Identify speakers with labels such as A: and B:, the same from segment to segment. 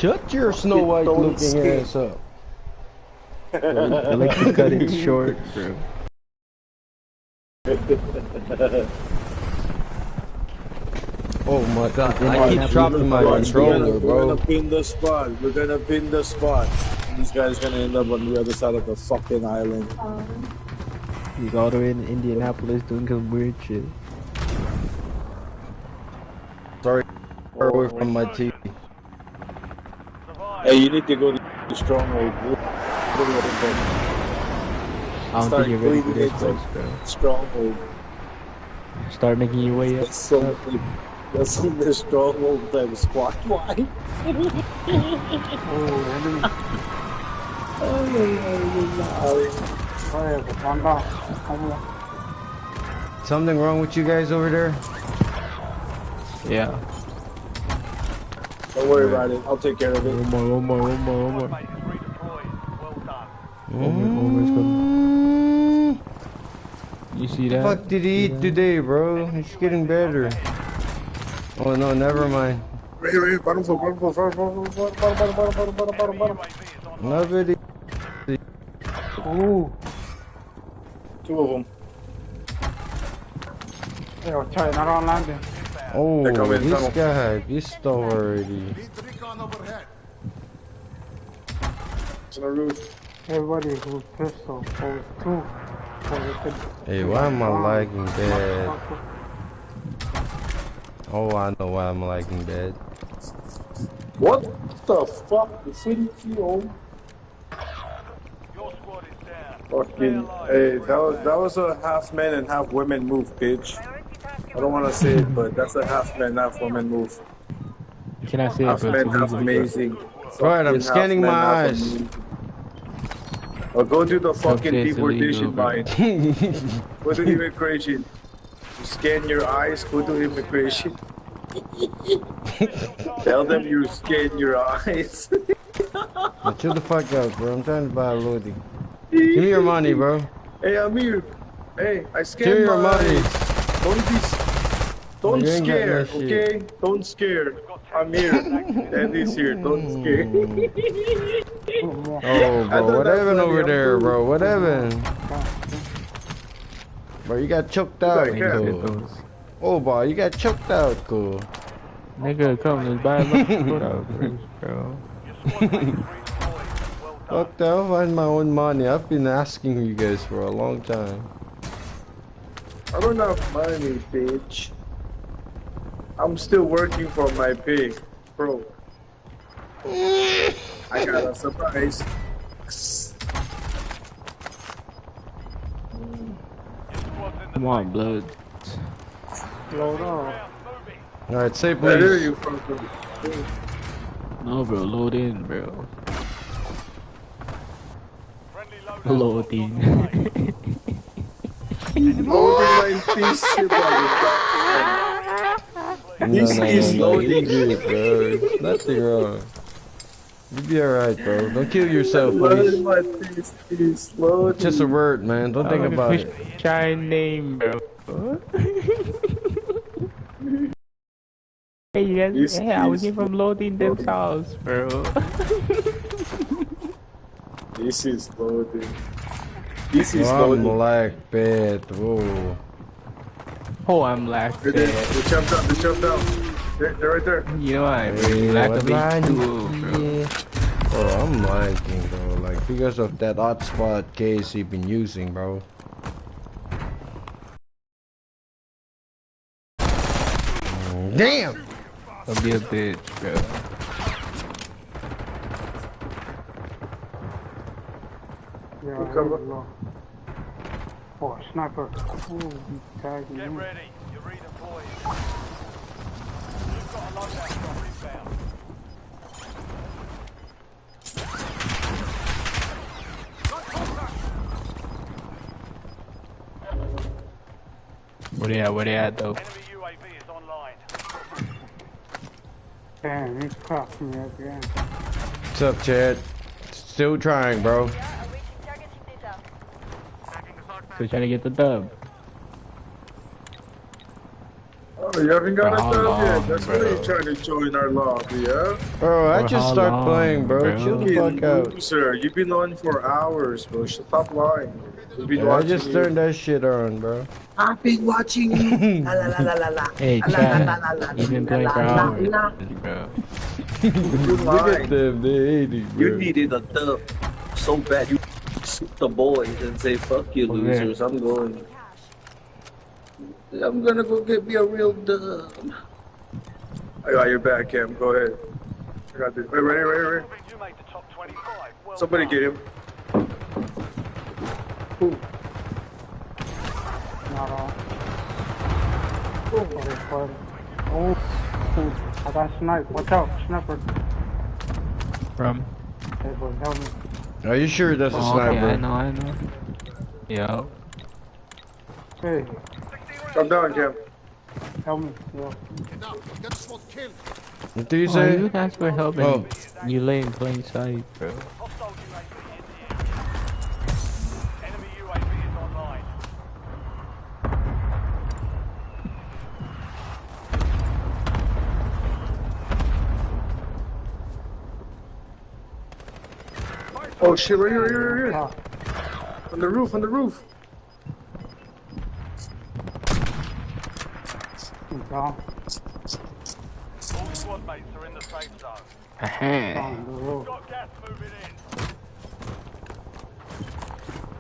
A: Shut your Snow White looking ass up.
B: I like to cut it short, bro.
A: Oh my god, I keep dropping my controller, bro.
C: We're gonna pin the spot. We're gonna pin the spot. This guy's gonna end up on the other side of the fucking island.
B: He's all the way in Indianapolis doing some weird shit.
A: Sorry, far away from my TV.
C: Hey, you need to go to the stronghold.
B: I don't think you're ready for this place, bro.
C: Stronghold.
B: Start making your way up.
C: That's in the stronghold type squad line.
A: Something wrong with you guys over there?
B: Yeah.
C: Don't worry about it. I'll take care of it.
B: One more. Omar's coming. You see that?
A: What the fuck did he eat today, bro? It's getting better. Oh no, never mind.
C: Bottom floor.
A: Nobody.
C: Ooh. Two of them.
A: Oh,
C: They're coming,
A: this
C: tunnel.
A: guy pissed already.
C: It's on the roof.
D: Everybody who's pistol holds two.
A: Hey, why am I lagging bad? Oh, I know why I'm lagging bad.
C: What the fuck? The city field. Fucking, hey, that was a half men and half women move, bitch. I don't want to say it, but that's a half man, half woman move.
B: Can I say it,
C: Half
B: bro?
C: men, half amazing.
A: Right, I'm
C: Fucking
A: scanning
C: half
A: my
C: men, half
A: eyes.
C: amazing. Or go to the fucking
B: say it's
C: deportation
B: illegal,
C: line. Go to immigration. You scan your eyes, go to immigration. Tell them you scan your eyes.
A: Now chill the fuck out, bro. I'm trying to buy a loading. Give me your money, bro.
C: Hey, Amir. Hey, I
A: Give me
C: scanned
A: your
C: my
A: money.
C: eyes. Don't
A: You ain't got
C: scare,
A: no shit.
C: okay? Don't scare. Amir, Daddy's here. Don't scare.
A: Oh, bro, what happened over there, bro? What happened? Bro, you got choked out, cool. Oh, boy, you got choked out, cool.
B: Nigga, come, let's buy a look bro.
A: Fuck that, I'll find my own money. I've been asking you guys for a long time.
C: I don't have money, bitch. I'm still working for my pay, bro. I got a surprise.
B: Come on, blood.
D: Load up.
A: Alright, say
C: Where are
A: please.
C: you from?
B: No, bro, load in, bro. Load in.
C: Loading my piece shit This is
A: You
C: loading.
A: good, bro. There's nothing wrong. You be alright, bro. Don't kill yourself, please.
C: Loading my piece is loading.
A: It's just a word, man. Don't think about it.
B: Giant name, bro. Hey, you guys.
C: This
B: Hey, I was
C: is
B: here from loading them house, bro.
C: This is loading. This is
A: Oh, I'm
C: loading.
A: like bad. Whoa.
B: Oh, I'm like,
C: They jumped out. They jumped out. They're right there.
B: you know what?
A: Hey,
B: Lack
A: what
B: of
A: line?
B: H2O, bro.
A: Yeah. Oh, I'm liking, bro. Like, because of that hotspot case you've been using, bro. Damn!
B: Don't be a bitch, bro.
D: Yeah,
C: cover.
D: low. Oh, sniper. Ooh, he's tagging
E: Get
D: me.
E: ready. You're redeploying. You've got a loadout drop inbound.
B: Where they at, though?
E: Enemy UAV is online.
D: Damn, he's crossing me again.
A: What's up, Chad? Still trying, bro.
B: So trying to get the dub.
C: Oh, you haven't got
B: For
C: a
B: how
C: dub yet.
B: long,
C: That's
B: bro?
C: why you trying to join our lobby, yeah?
A: Bro, I
B: For
A: just
B: how
A: start playing,
B: long,
A: bro.
B: bro?
A: Chill the
C: You
A: fuck out.
C: loser. You've been on for hours, bro. Stop lying. We've been
A: Yeah, I
C: watching
A: just
C: you.
A: turned that shit on, bro.
C: I've been watching you. La la la la la la.
B: Hey,
C: La la la
B: Chad,
C: la la
B: you've been
C: la
B: playing
C: la
B: for
C: la
B: hours,
C: la.
B: bro.
C: You
A: Look at
C: lying.
A: them, they hate it,
F: You
A: bro.
F: needed a dub so bad you shoot the boys and say, fuck you
B: Over there.
F: losers, I'm gonna go get me a real dub.
C: I got your back, Cam. Go ahead. I got this. Wait, right.
E: You made the top 25. Well
C: Somebody
E: done.
C: get him.
D: Not all. Oh, I got sniped. Watch out, sniper.
B: From?
D: Hey, boy, help me.
A: Are you sure that's a
B: Oh, okay,
A: sniper?
B: I know. Yo.
D: Hey,
C: Come down, Cam.
D: help me. Yo.
A: What do you
B: Oh,
A: say?
B: you guys were helping.
A: Oh.
B: You lay in plain sight, bro.
E: Hostile UAV in the air. Enemy UAV is online.
C: Oh shit, right here.
D: Ah,
C: On the roof.
D: he's down.
E: All squad mates are in the safe zone.
D: On the roof.
E: Got gas moving in.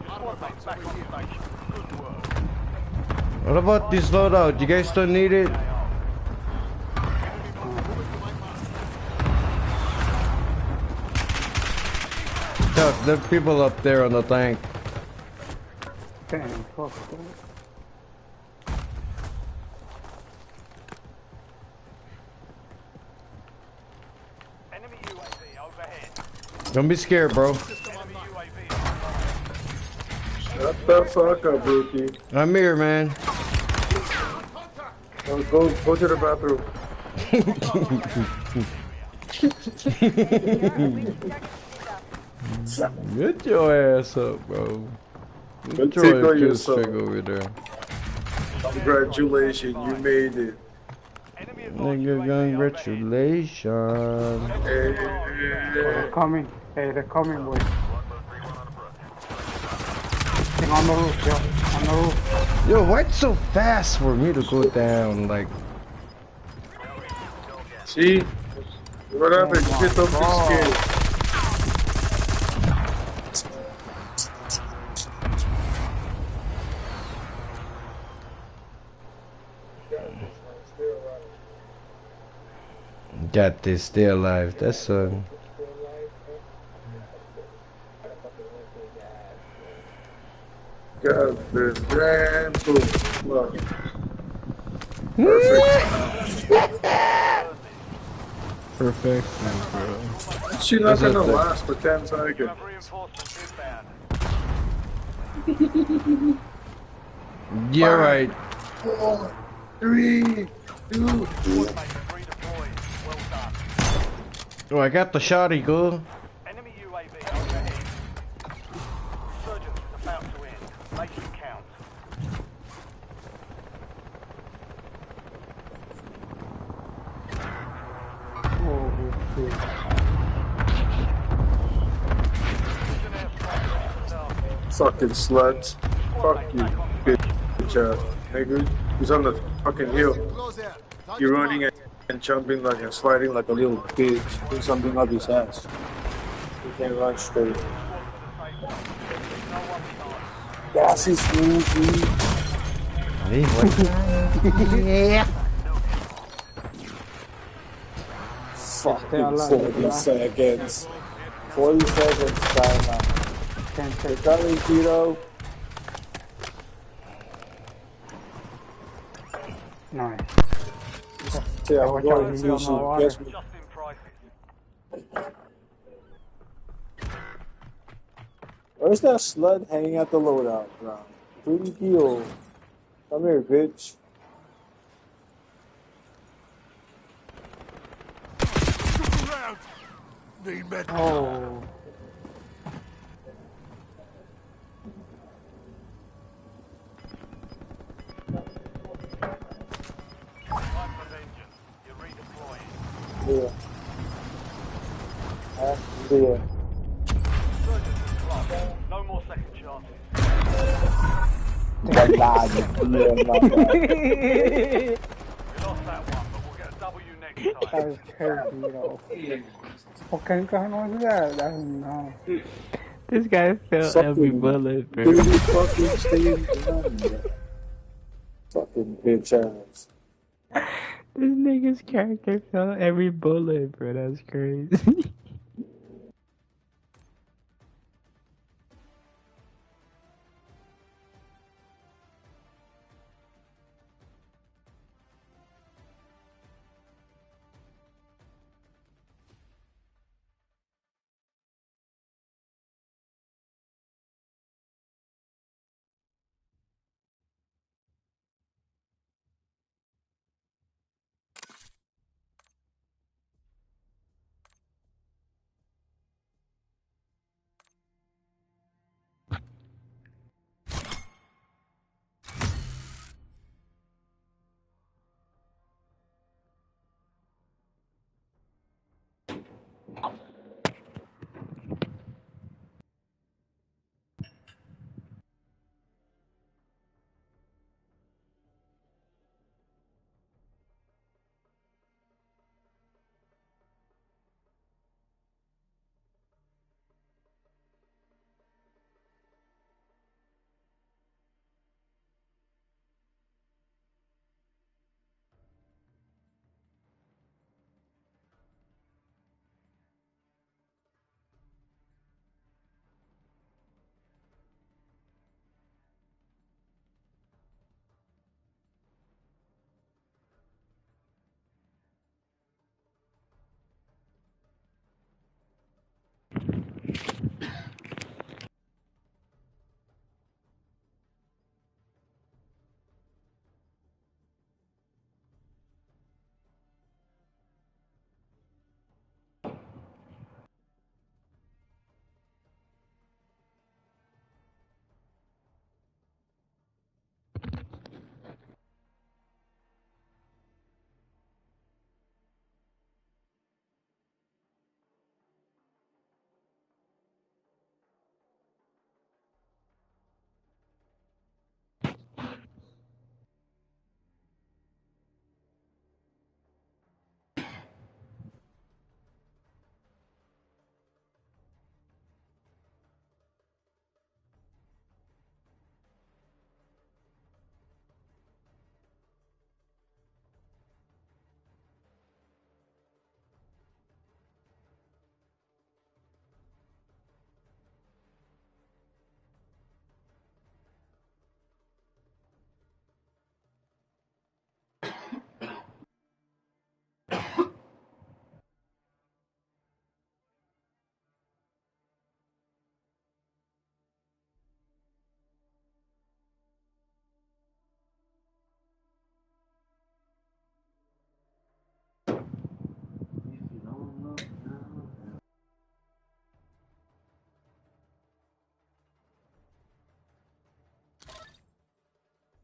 E: Your squad mates back on station. Good work.
A: What about this loadout? You guys still need it? Tough, there are people up there on the tank.
D: Damn, fuck.
E: Enemy UAV overhead.
A: Don't be scared, bro.
E: Enemy UAV is online.
C: Shut the fuck up, rookie.
A: I'm here, man.
C: Go to the bathroom.
A: Get your ass up, bro.
C: Go
A: Get your
C: tickle
A: kill
C: yourself.
A: streak over there.
C: Congratulations, you made it.
E: Enemy advanced
A: Nigga,
E: UAV overhead.
A: congratulations.
D: They're coming. Hey, they're coming, boy. Thing on the roof, yo. On the roof.
A: Yo, why it's so fast for me to go down? Like,
C: See? What happened? You hit them
D: God.
C: scared.
A: got this, stay alive. That's
C: Got this damn cool. Look.
B: Perfection, bro.
C: She's not
A: Is it
C: gonna
A: the-
C: last for 10
E: You
C: seconds.
E: have reinforcements inbound.
A: yeah, right.
C: 4, 3, 2.
E: Squad mates redeployed. Well done.
A: Oh, I got the shotty, go.
E: Enemy UAV overhead. Surgeons is about to end. Make it count.
D: Oh, shit.
E: Precision airstrike yourself.
C: Fucking sluts. Fuck you, bitch ass nigga. He's on the fucking hill. You're running and jumping like and sliding like a little bitch. Do something up his ass. You can't run straight. That's his movie.
D: Stay
C: Fucking
D: alive,
C: 40 seconds. 40 seconds, timeout.
D: Can't
C: You're
D: take
C: coming, Tito.
D: Nice.
C: Yeah, I'm
D: watch
C: going
D: out,
C: to
D: he's
C: do
D: on the
C: some.
D: water.
C: Guess me.
E: Just in prices.
C: Where's that sled hanging at the loadout, bro? Pretty deal. Come here, bitch.
D: Oh.
C: Yeah.
E: No more second chances.
C: Yeah, my bad.
E: We lost that one, but we'll get a W next
D: That
E: time.
D: was crazy, you know. What kind of was that? That's no.
B: This guy felt every
C: Fucking
B: bullet, bro.
C: really fucking staying behind, bro. Fucking bitch ass.
B: This nigga's character felt every bullet, bro. That's crazy.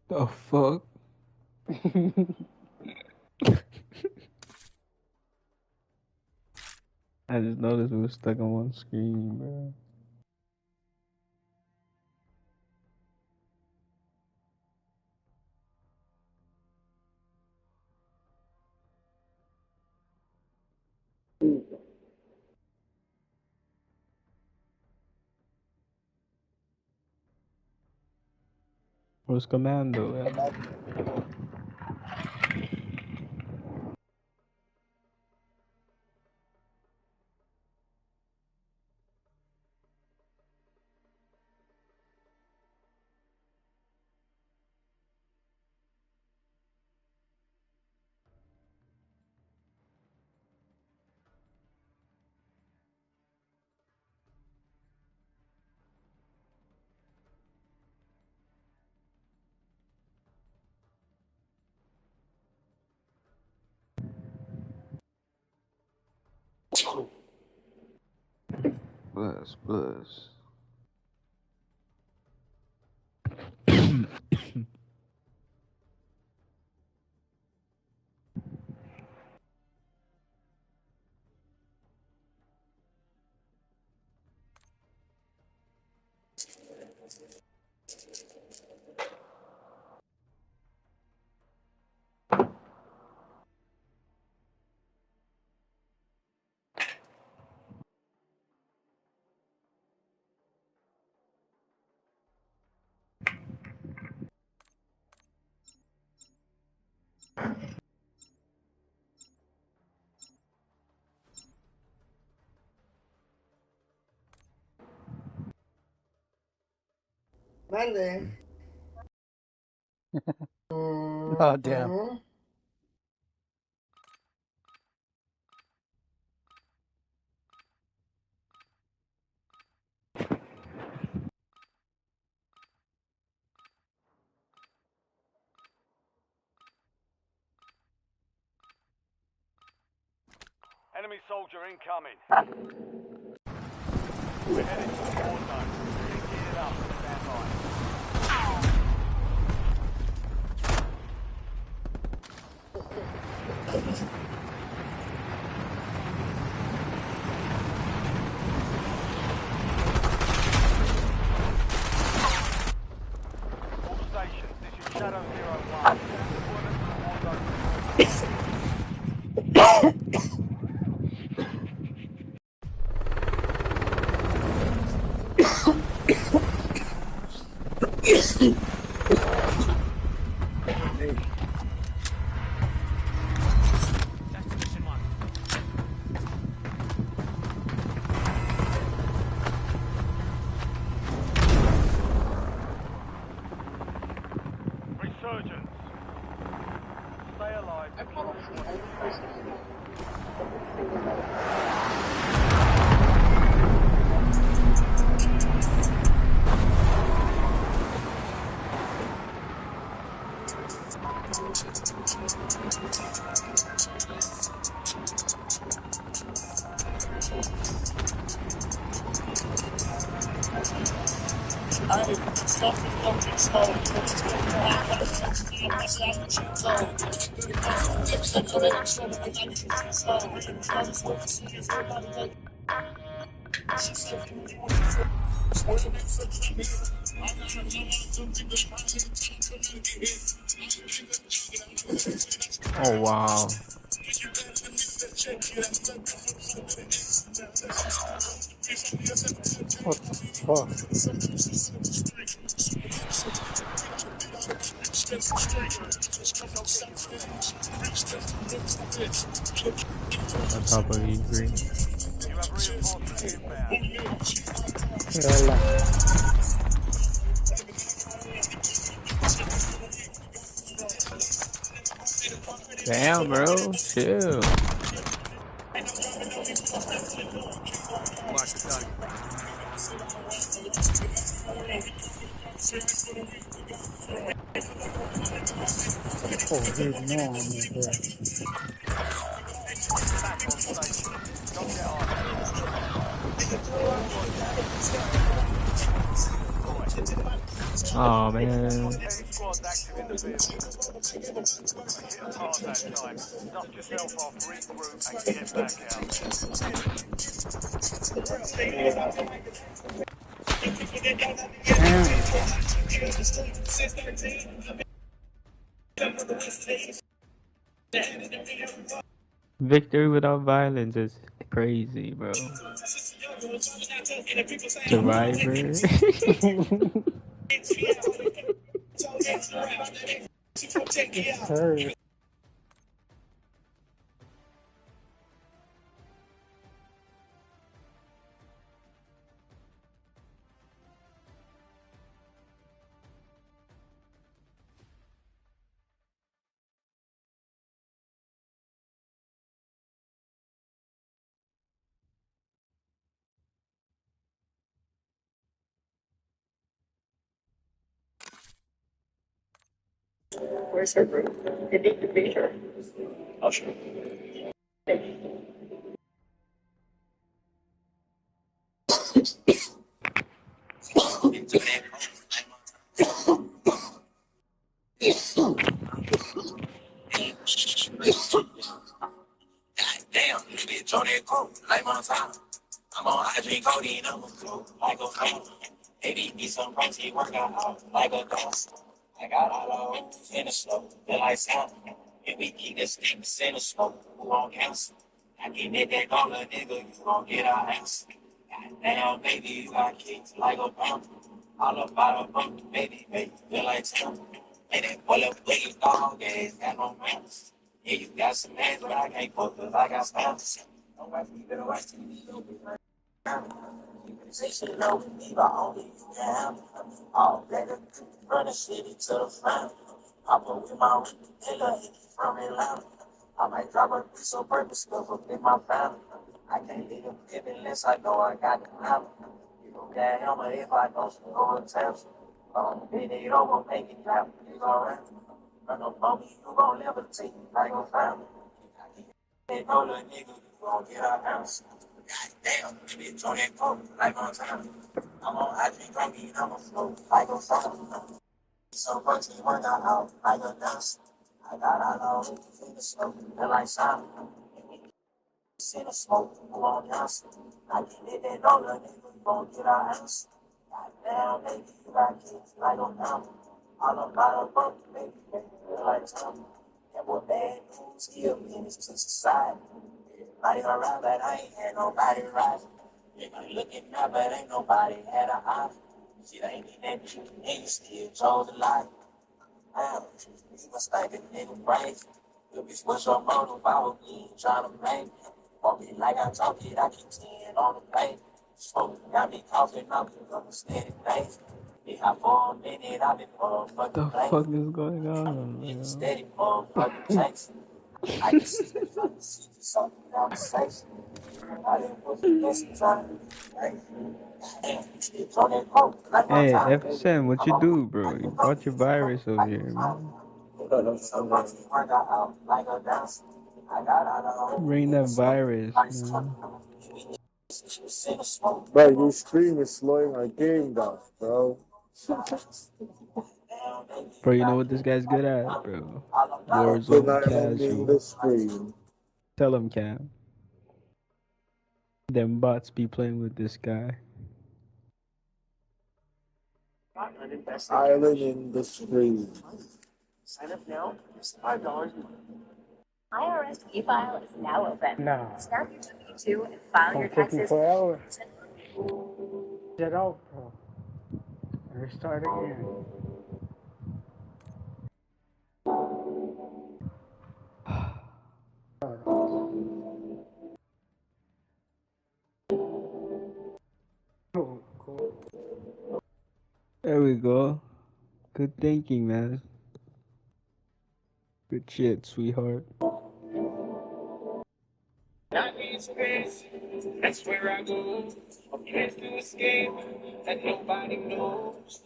B: The fuck? I just noticed we were stuck on one screen, bro. Where's Commando at? Bless.
G: Monday.
B: Oh damn.
E: Enemy soldier incoming. We're heading to the war zone. Get geared up and stand by. All stations, this is Shadow 01. Deployment to the war zone. Resurgence. Stay alive.
B: Oh wow.
D: What the fuck?
B: On top of you, green.
E: You have reinforcements inbound.
D: Yalla.
B: Damn, bro. Chill.
D: Oh, dude, no, I'm not there.
E: Back on station. Don't get on.
B: Oh man.
E: 10 squads active in the vehicle. Hit us hard that time. Dust yourself off, regroup, and get back out.
D: Damn.
B: Victory without violence is crazy, bro. Survivor.
D: It hurt.
G: Where's her room? It need to be her.
F: I'll show you. Damn, bitch on that coat, like my time. I'm on IG codeine, I'm a flow, like a fan. Maybe need some protein, work out like a ghost. I got all the hoes in the snow, feel like sound. If we keep this thing in the smoke, who won't cancel? I can hit that dollar, nigga, you gon' get our ass. Goddamn, baby, you got kids like a pump. All about a bump, baby, feel like town. And that boy left boogie dog ass got no manners. Yeah, you got some ass, but I can't fuck 'cause I got sponsors. Don't watch me, better watch TV. You can say shit low with me, but only you can handle. All better run the city to the front. Pop up with my nigga, he from Atlanta. I might drop a piece of purpose stuff up in my family. I can't leave them living unless I know I got the number. You know that hammer if I don't go and tell you. Then it over, make it clap, it's alright. Run up on me, you gon' never take me like a family. They know little nigga, you gon' get our house. Goddamn, bitch on that coat, like on time. I'm on IG, drinking, I'm a float, like a phone. So much he work out like a dance. I got all in the smoke, feel like sound. See the smoke, who on dance. I can live that no little nigga, you gon' get our house. Goddamn, baby, you got kids like on down. All about a bump, baby, feel like time. That boy bad news, kill me in his to society. Everybody around, but I ain't had nobody ride. Everybody looking now, but ain't nobody had a eye. Shit, I ain't in that shit, and you still chose a lie. Damn, you must think a nigga brave. You bitch, what's your motive? I was being trying to make it. Want me like I talk it, I keep 10 on the plate. Smoke got me coughing up on a steady base. Yeah, for a minute, I've been
B: What the
F: motherfucking
B: fuck
F: late.
B: is going on,
F: In a
B: man?
F: steady motherfucking chase. I can see the fucking see something conversation. I didn't put the message trying to be it's on that quote, like my
B: Hey,
F: time, baby.
B: FSM, what
F: I'm
B: you
F: on
B: do, bro? You brought your virus over here, man.
F: so much work out like a dance. I got out of
B: Bring that virus,
F: nice
B: man.
C: Bro, your stream is slowing my game down, bro.
B: Bro, you know what this guy's good at, bro?
C: Good
B: Warzone
C: night, ending
B: casual.
C: the stream.
B: Tell him, Cam. Them bots be playing with this guy.
C: Island in the stream.
G: Sign up now. It's $5 a month. IRS e-file is now open.
D: No.
G: Snap your W-2 and file your
D: Don't take me
G: taxes.
D: 4 hours. Get out, bro. Restart again. Oh, cool.
B: There we go. Good thinking, man. Good shit, sweetheart.
F: Not in space, that's where I go. A place to escape that nobody knows.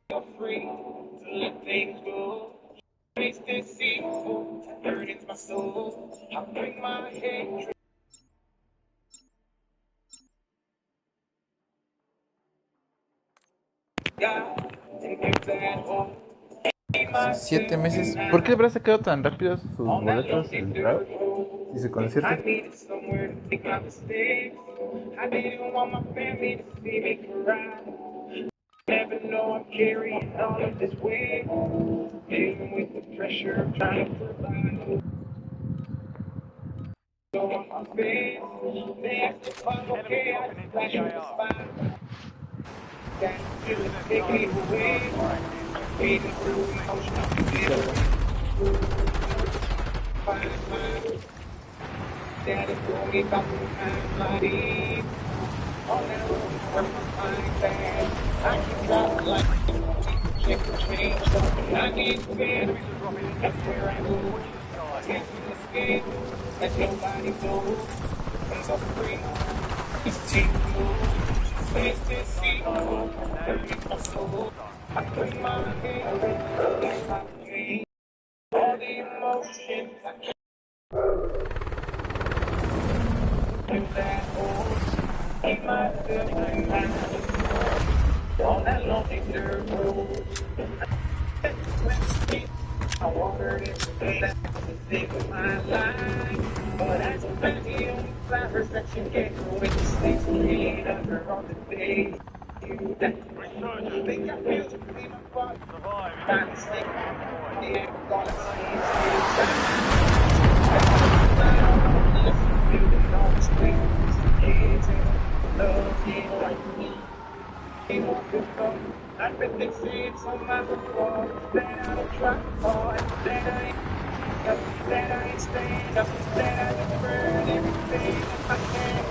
F: Feel free to let things go. Face deceitful, burdens my soul. I bring my hatred. God, and give that hope.
H: 7 meses. ¿Por qué habrá sacado tan rápido sus boletos el Raúl? Y su concierto.
F: I needed somewhere to take my mistakes. I didn't want my family to see me cry. Never know I'm carrying all of this weight. Dealing with the pressure of trying to provide. So on my face, they ask if I'm okay. I just flash on the spot. That feeling take me away. Feeding through emotional Daddy told me about the time I need. On that road, where my mind bad. I can walk like check the change. I need better. That's where I go. Can't escape. Let nobody know. I'm so free. It's team move. It's this seat. Hurting my soul. I put my head like my pain. All the emotions I can't do that old. Keep myself in mind. On that lonely dirt road. I wandered into the thing of my life. But as a man, the only flowers that you get with the snakes laid under on the day. You that think I feel to be my father. By mistake, the act all I see is love you like me. I bet they say it's on my wall that I don't try hard, that I ain't up, that I ain't staying up, that I just burn everything if I can.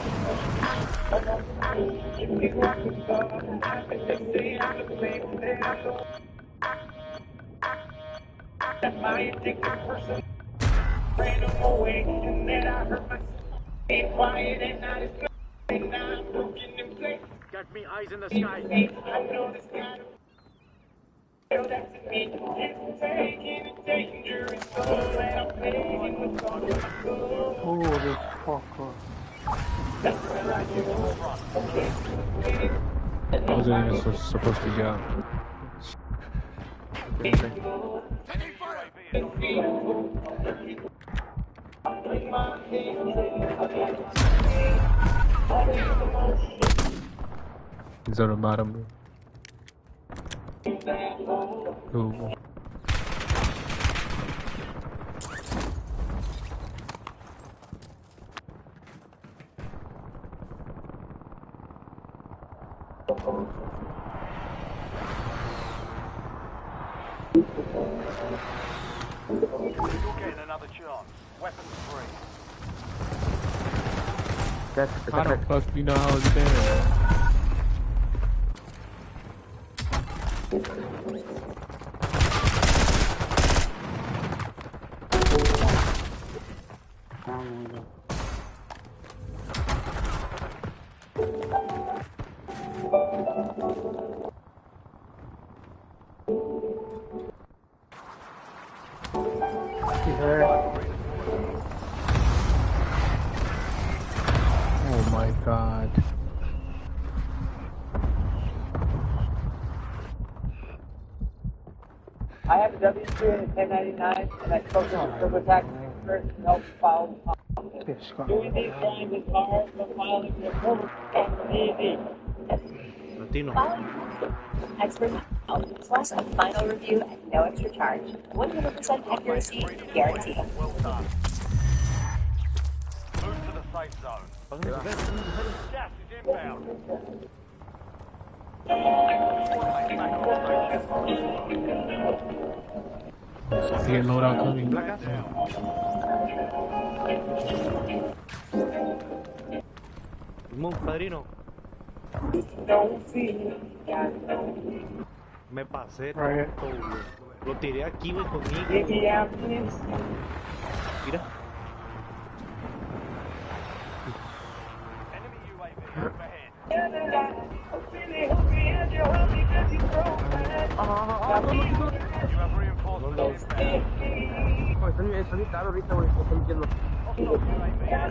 F: If you want to go, I bet they say I'm the same that I go. That my addicted person ran away, and then I heard myself be quiet, and I just and now I'm broken in place.
E: Got me eyes in the sky.
F: I know this kind of feel that's in me. It's taking a dangerous toll, and I'm playing with all my soul.
D: Oh, this fucker.
F: That's where I do
B: I wasn't even supposed to go. He's on the bottom, bro. Ooh.
E: You're getting another chance. Weapons free.
B: How the fuck you know I was there? Oh my god.
I: I have a W2 and a 1099, and I spoke to the TurboTax expert to help file doing these crimes is hard, but filing your TurboTax is easy.
J: Latino.
G: Expert help plus a final review at no extra charge. 100% accuracy guaranteed.
E: Well done. Move to the safe zone. Gas is inbound.
B: See a loadout coming.
J: Move, padrino. Me pasé todo, güey. Lo tiré aquí, güey, conmigo. Mira.
E: Enemy UAV overhead. You have reinforcements inbound. Hostile UAV in the air.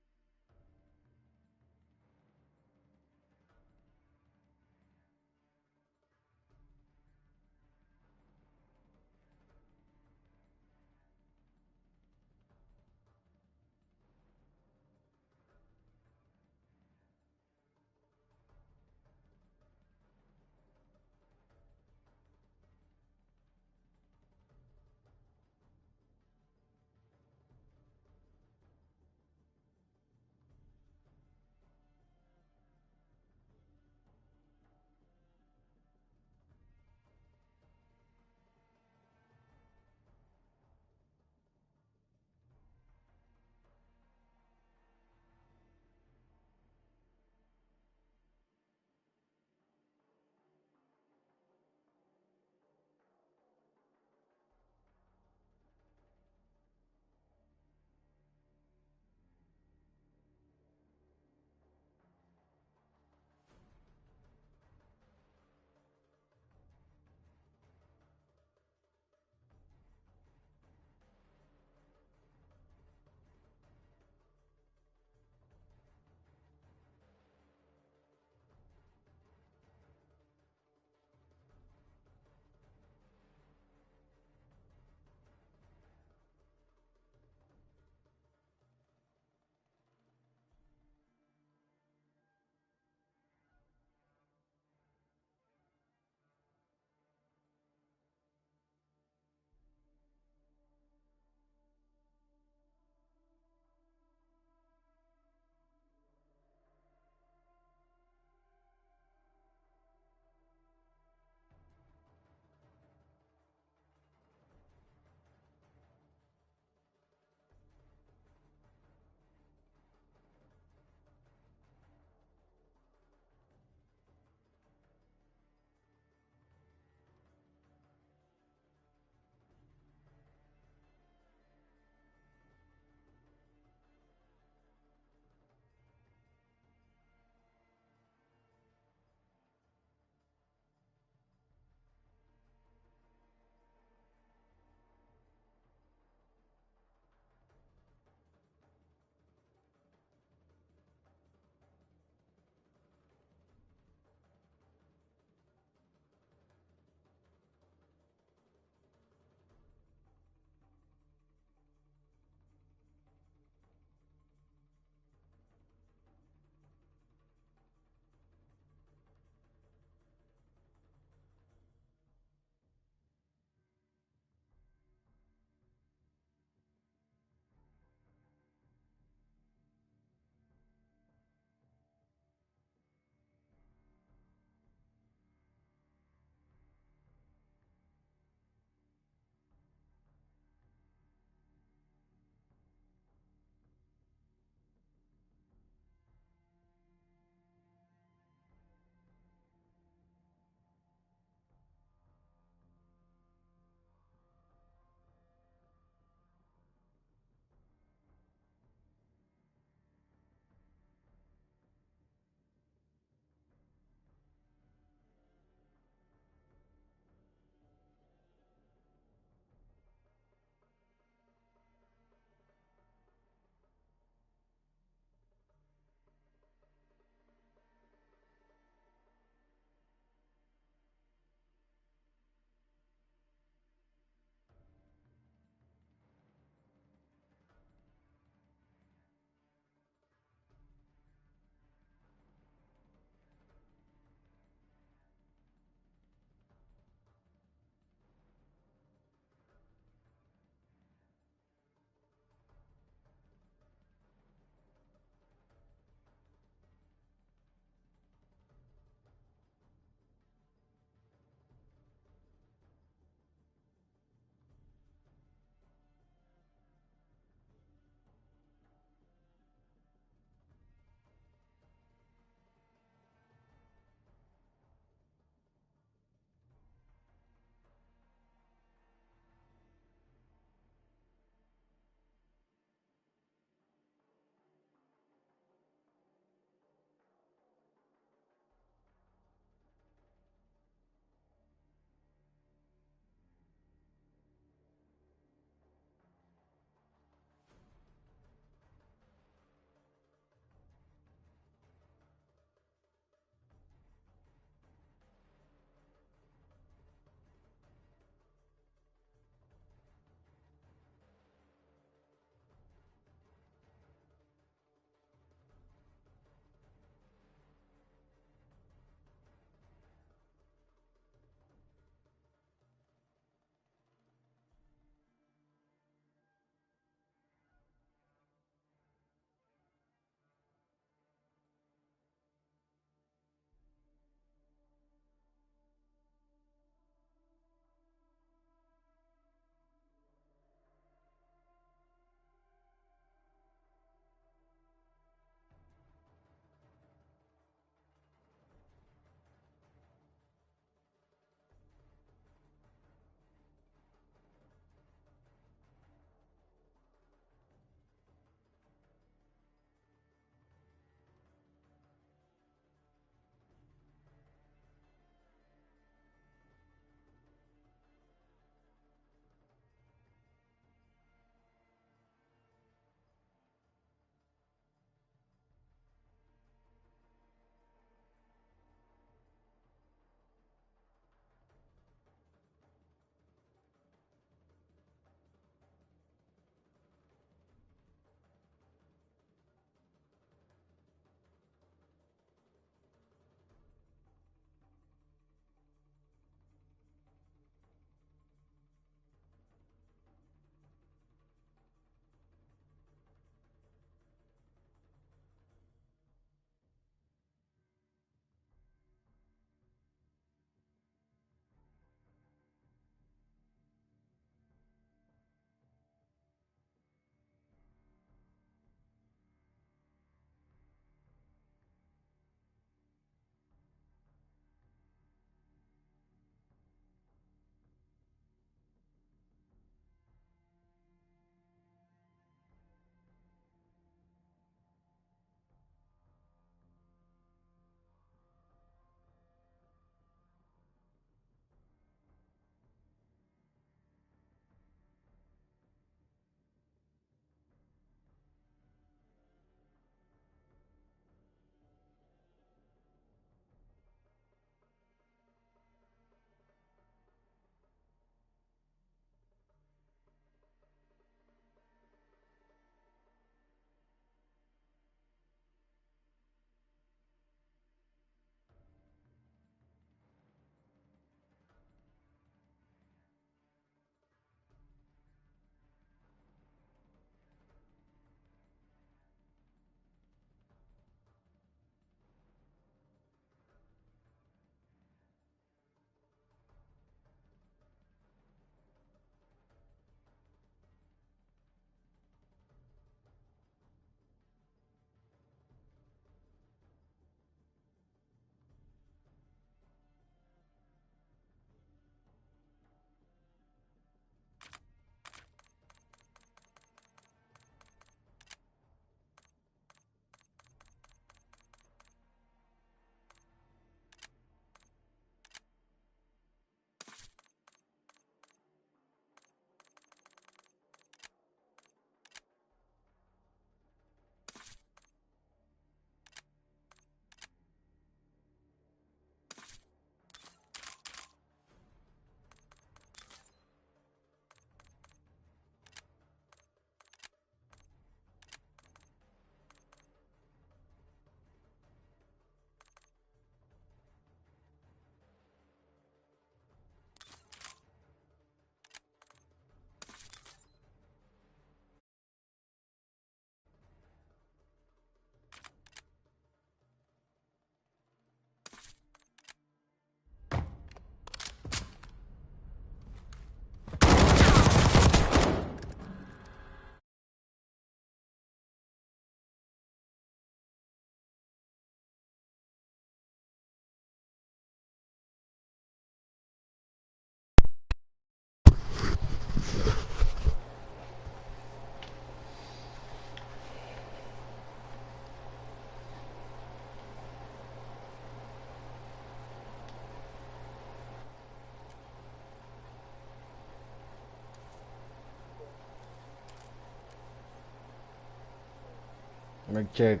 A: Mag-check.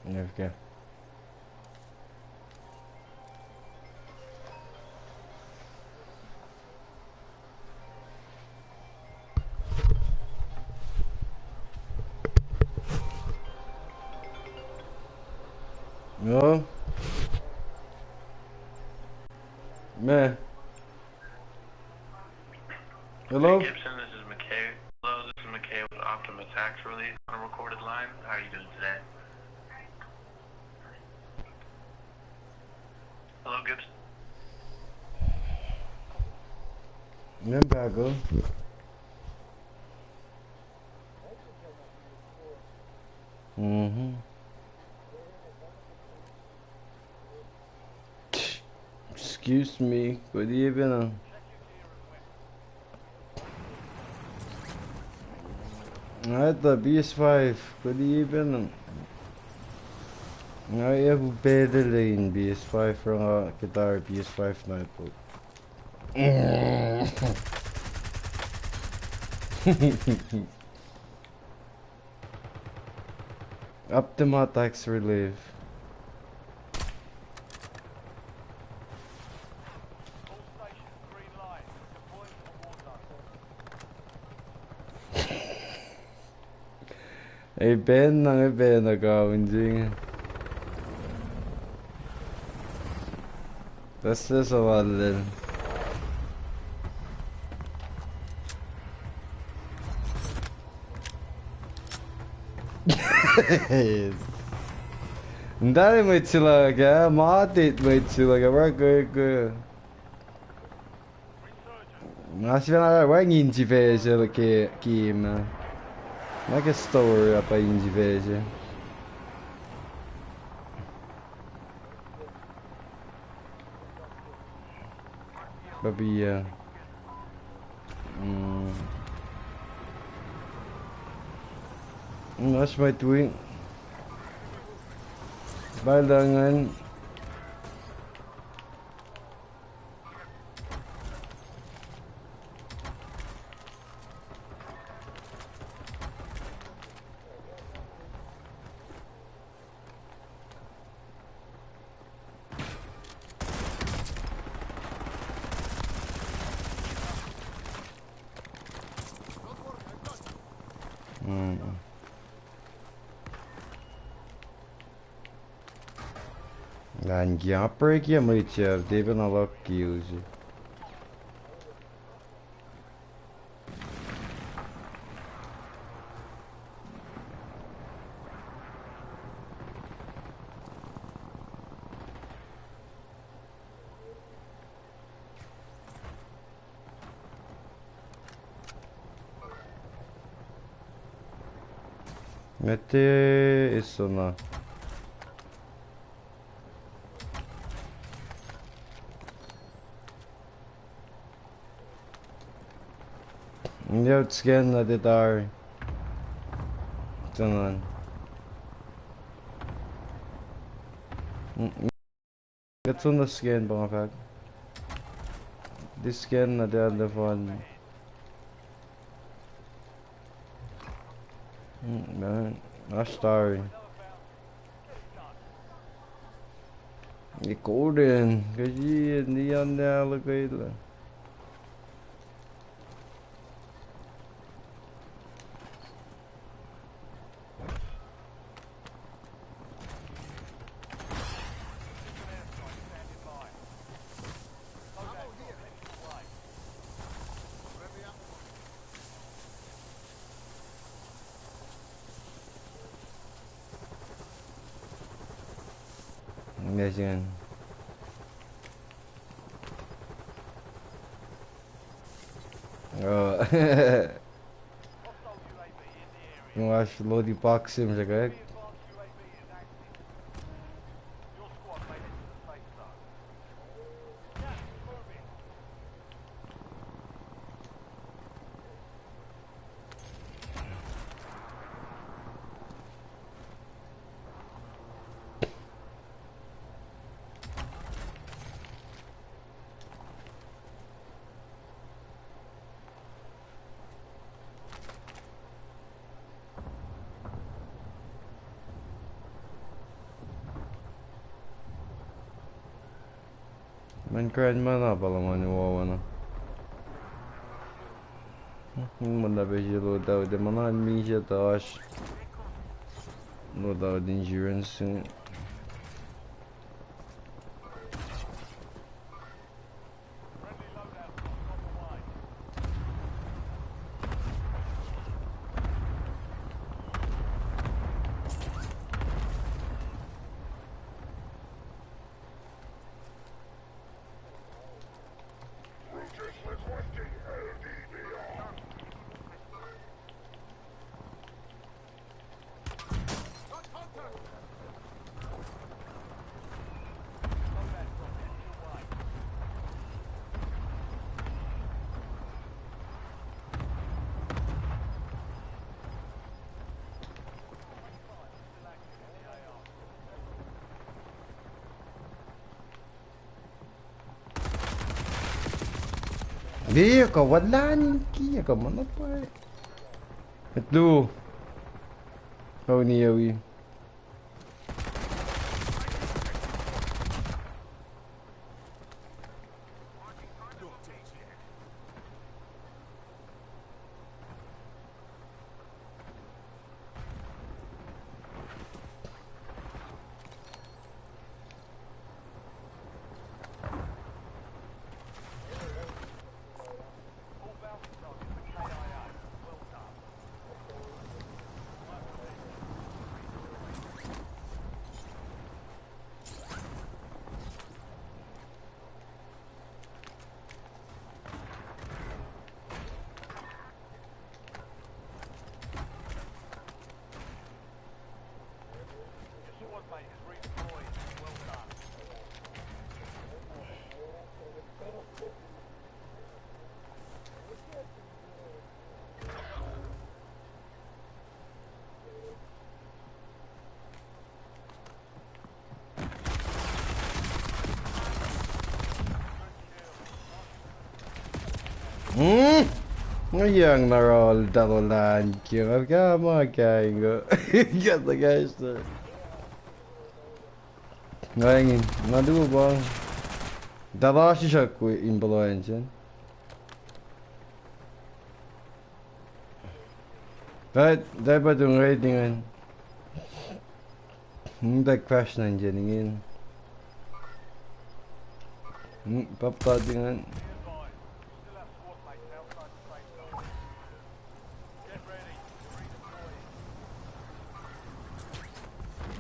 A: Okay. No? Man. Hello?
K: Hey Gibson, this is McKay. Hello, this is McKay with Optima Tax Relief on a recorded line. How are you doing today? Hello, Gibson.
A: Limbago. Mm-hmm. Excuse me, good evening. Alright, the BS5, good evening. I have better lane BS5 from a guitar BS5 notebook. Optima Tax Relief. Ben nang Ben nagawin. Das ist aber denn. Dali mo itzilaga, maatit mo itzilaga, wag National wag inveja che Kim. Ma che storia pa inveja. Babia. That's my tweet. Balangan. Andiamo perché mi c'è, devono l'ho chiusi. Mette isso no. Yok scan hadi dar. Tamam. Get on the scan mga fag. This scan na the other one. Star. Ikaw din. Kasi hindi yan nalagay lang. Yes, yan. Oh. Mga load box sim siya kaya. Minecraft mana pala maniwawano. Manda beji loadout de mana mija tash. Loadout endurance. Vika, wala ninki ka mana pa. Ito. Kau ni yawi. Yang narol darolan kira kama kaingo. Get the guys there. Ngayangin, ngadu bang. Darashi shakku influencer. Dapat yung ratingan. Hindi crash na dyan. Papatingan.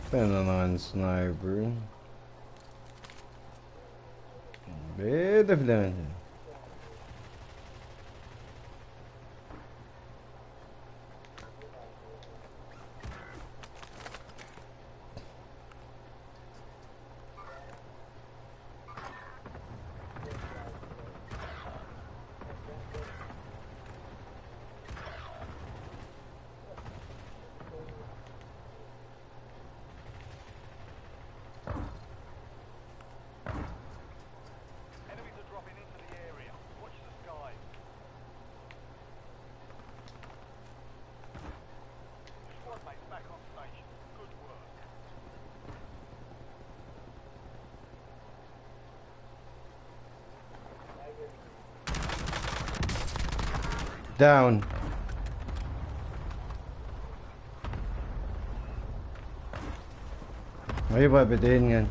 A: Pena naman sniper. Beda filan. Down. Ayo ba bedain yan.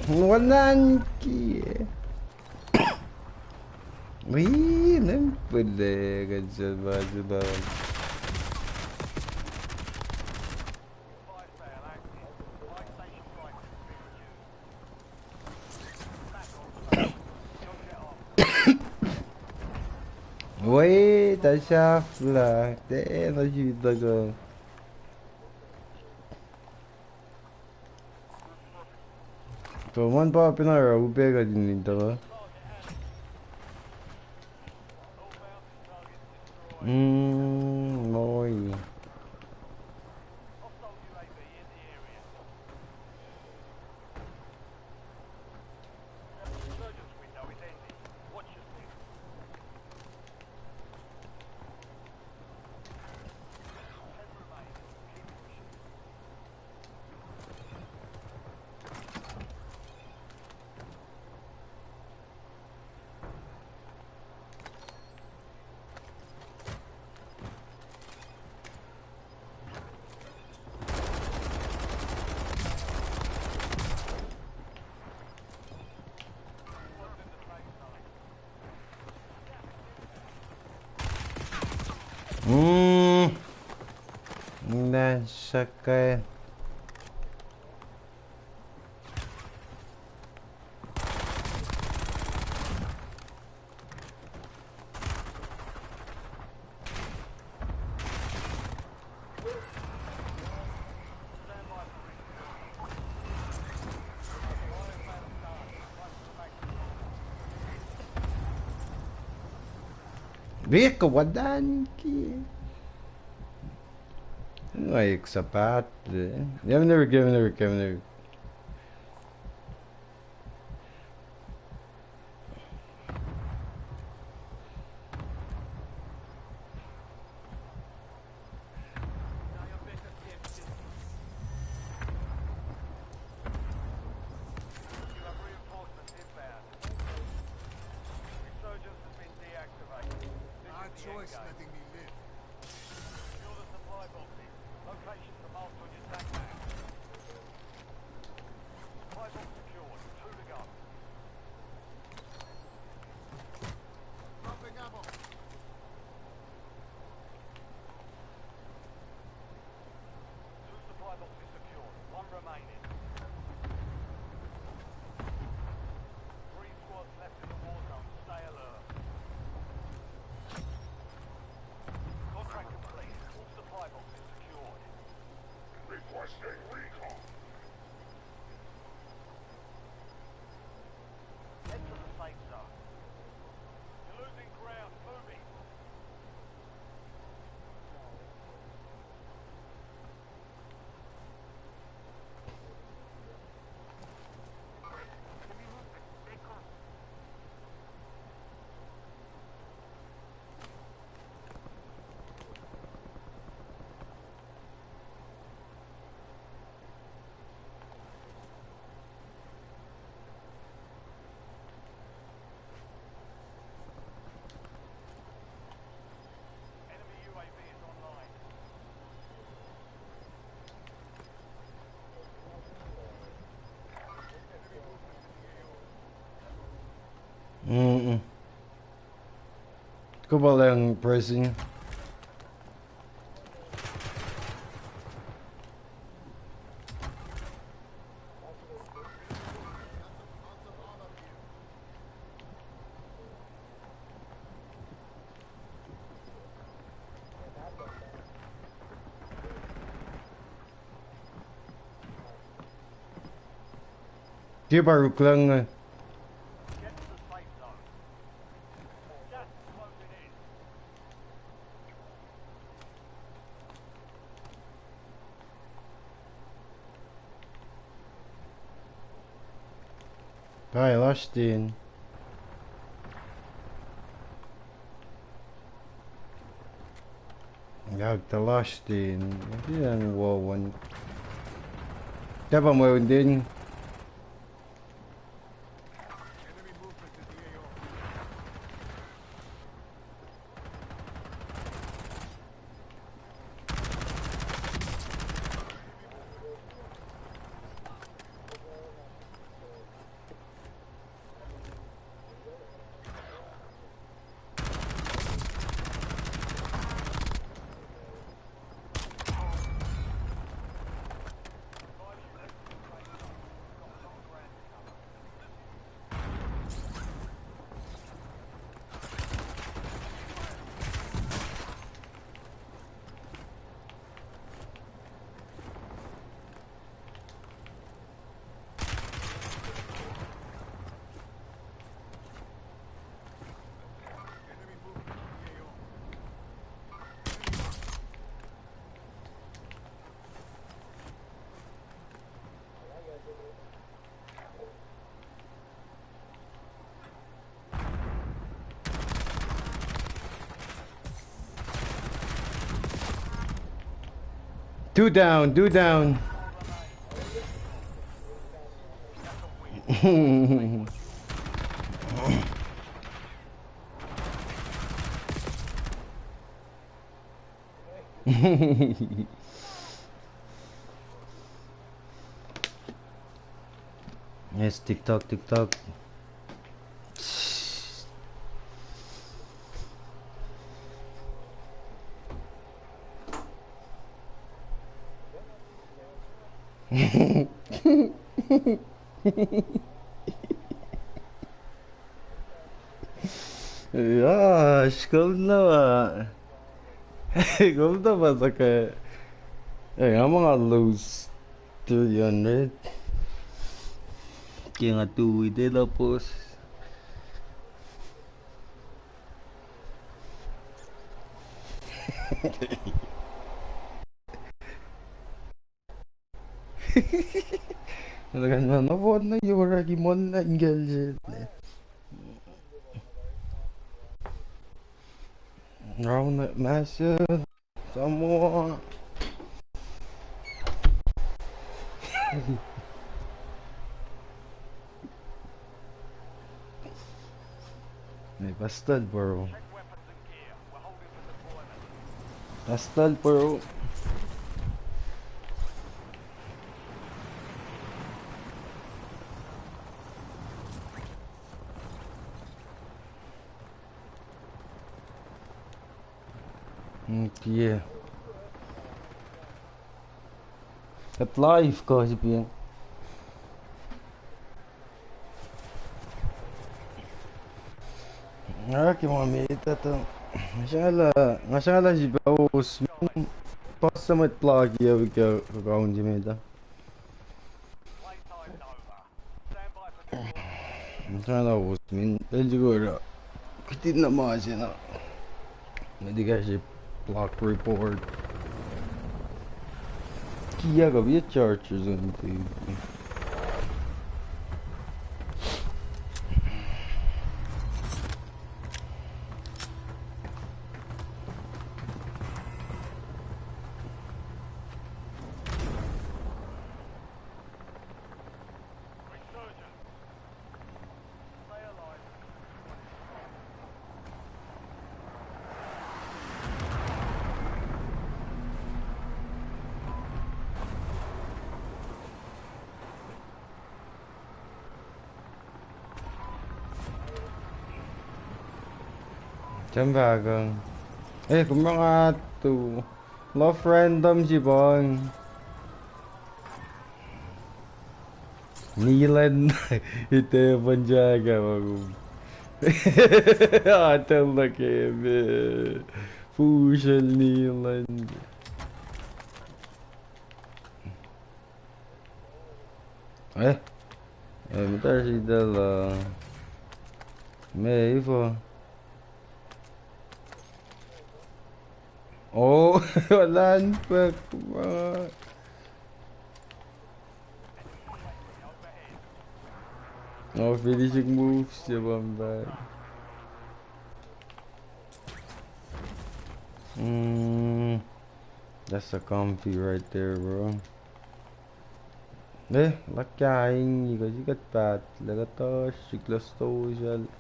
A: Walang ki. Wih, nempel kecil baju bawang. Wait, I shaft lah. Damn, I shoot the girl. So one pop in our bigger than the Moi. Не, чакай. Vika wadanki. Like sapat. Never given. Ko ba lang pressing? Di baru lang. Hij last in. Ja, te last in. Yan wawan. Diba mo yun din? Do down. Yes, TikTok. Ja, skulda skulda ba saka ang mga lose 300 kaya nga tuwi de tapos Talagang nanood na yura gimon na engage round that massive someone may bastard bro bastard bro yeah at live kasi bien كما ميتة ما شاء الله جبوس posso met plug hier ik gewoon die meta Sana was min elgora kitin na majina mediga je block report kiya ga bir chargers unti Jambagang. Kung mga to love random jibon. Nilan ite panjaga magum. Atal na kebe. Fushal Nilan. Bentar sih dalam. Meiva. Oh, wala pa. No finishing moves, diba ba? That's a comfy right there, bro. Lakain, ikat ikat pat, lagatos, siklastosal.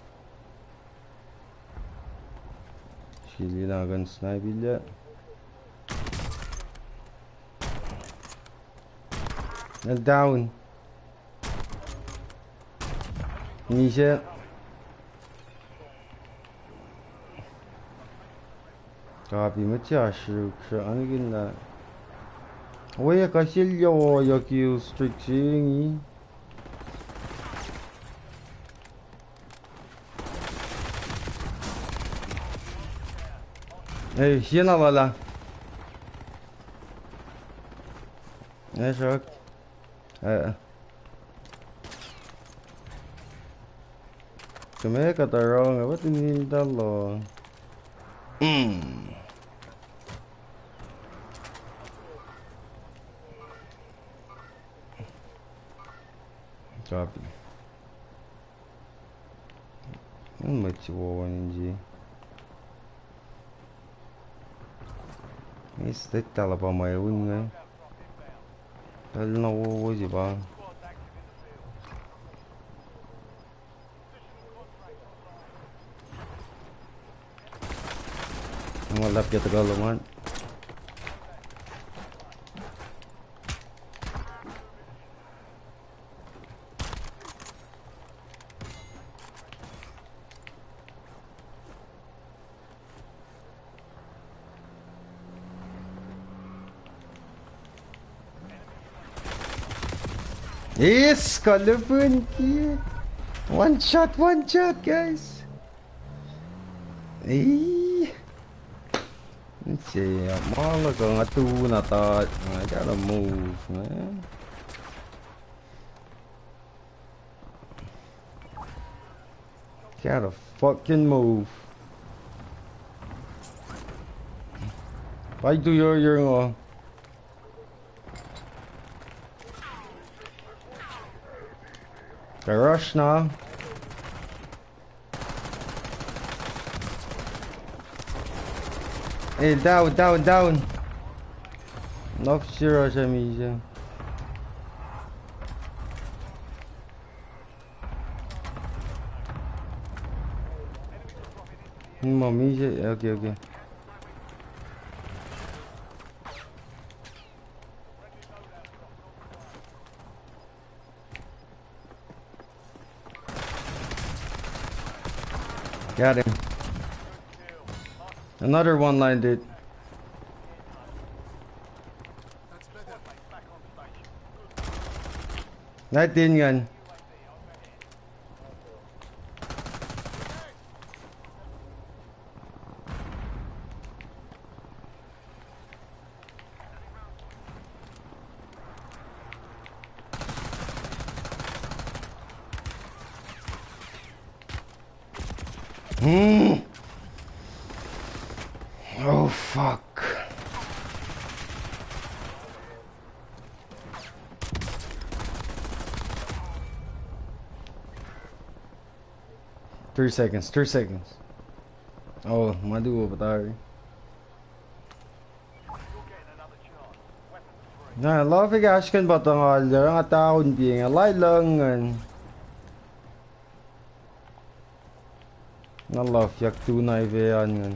A: Şililagan sniper'la. Down. Nisha. Copy maciaszu, krzaangin na. Ой, косильо, які устрічені. Ще навала. Шок. Kami katarong, ba't inindalo? Copy. Мы чего не Если тала по моей лунной, дального возиба. Малап я тагалуман. Yes, Caliban here. One shot, guys. Hey. Let's see. Look, I thought I gotta move, man. Gotta fucking move. Why do your rush now? Hey, down. No zero siya. Mommy, okay. Got him. Another one landed. Natin yan. Oh fuck. Three seconds. Oh, madu ba tayo? Na, lafi gaskan ba ito nga lang at ako hindi nga lang. Na love yak tunay ba yan.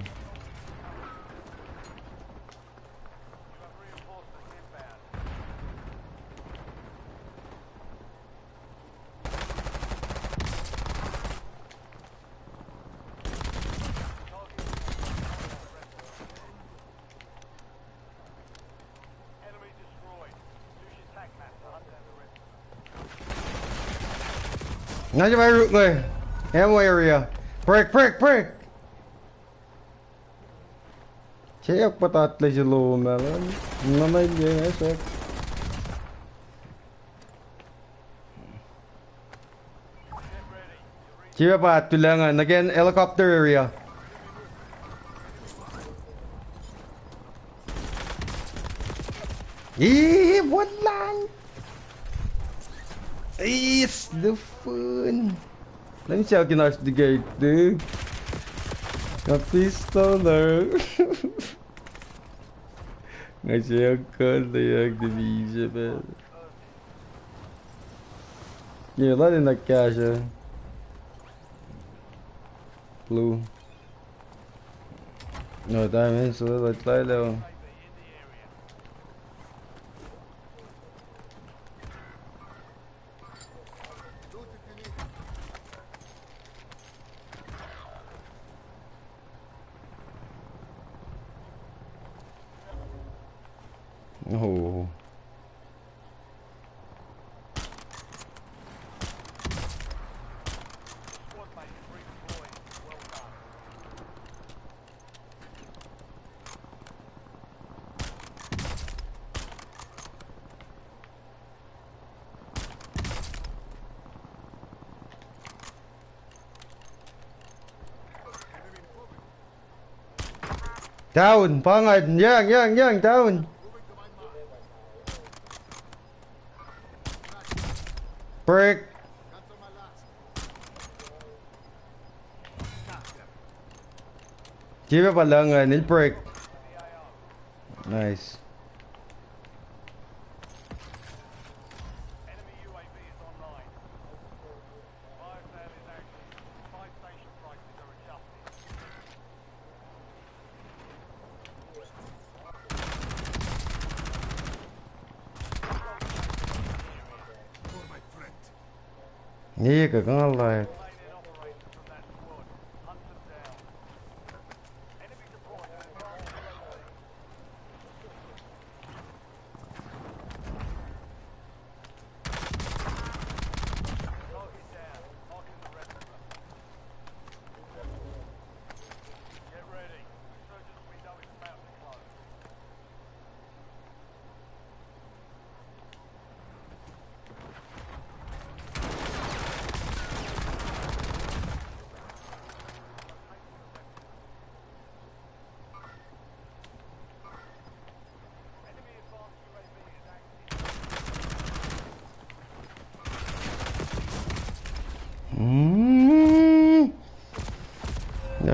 A: Nandiyan ba yung root ko eh? Ammo area. Break! Siyak patatla si Lumelon. Namay niya nga siya. Siya pa, tulangan. Again, helicopter area. What lang? It's the fun. Let me see how I can actually get dude. A pistol there. Ngasya ka na yung division, man. Yeah, let in that cash, Blue. No, damn it, so let's try that. Oh. Down, pangad, yang, down. Break. Give pa lang, nil break. Nice. Iya ka ngalah.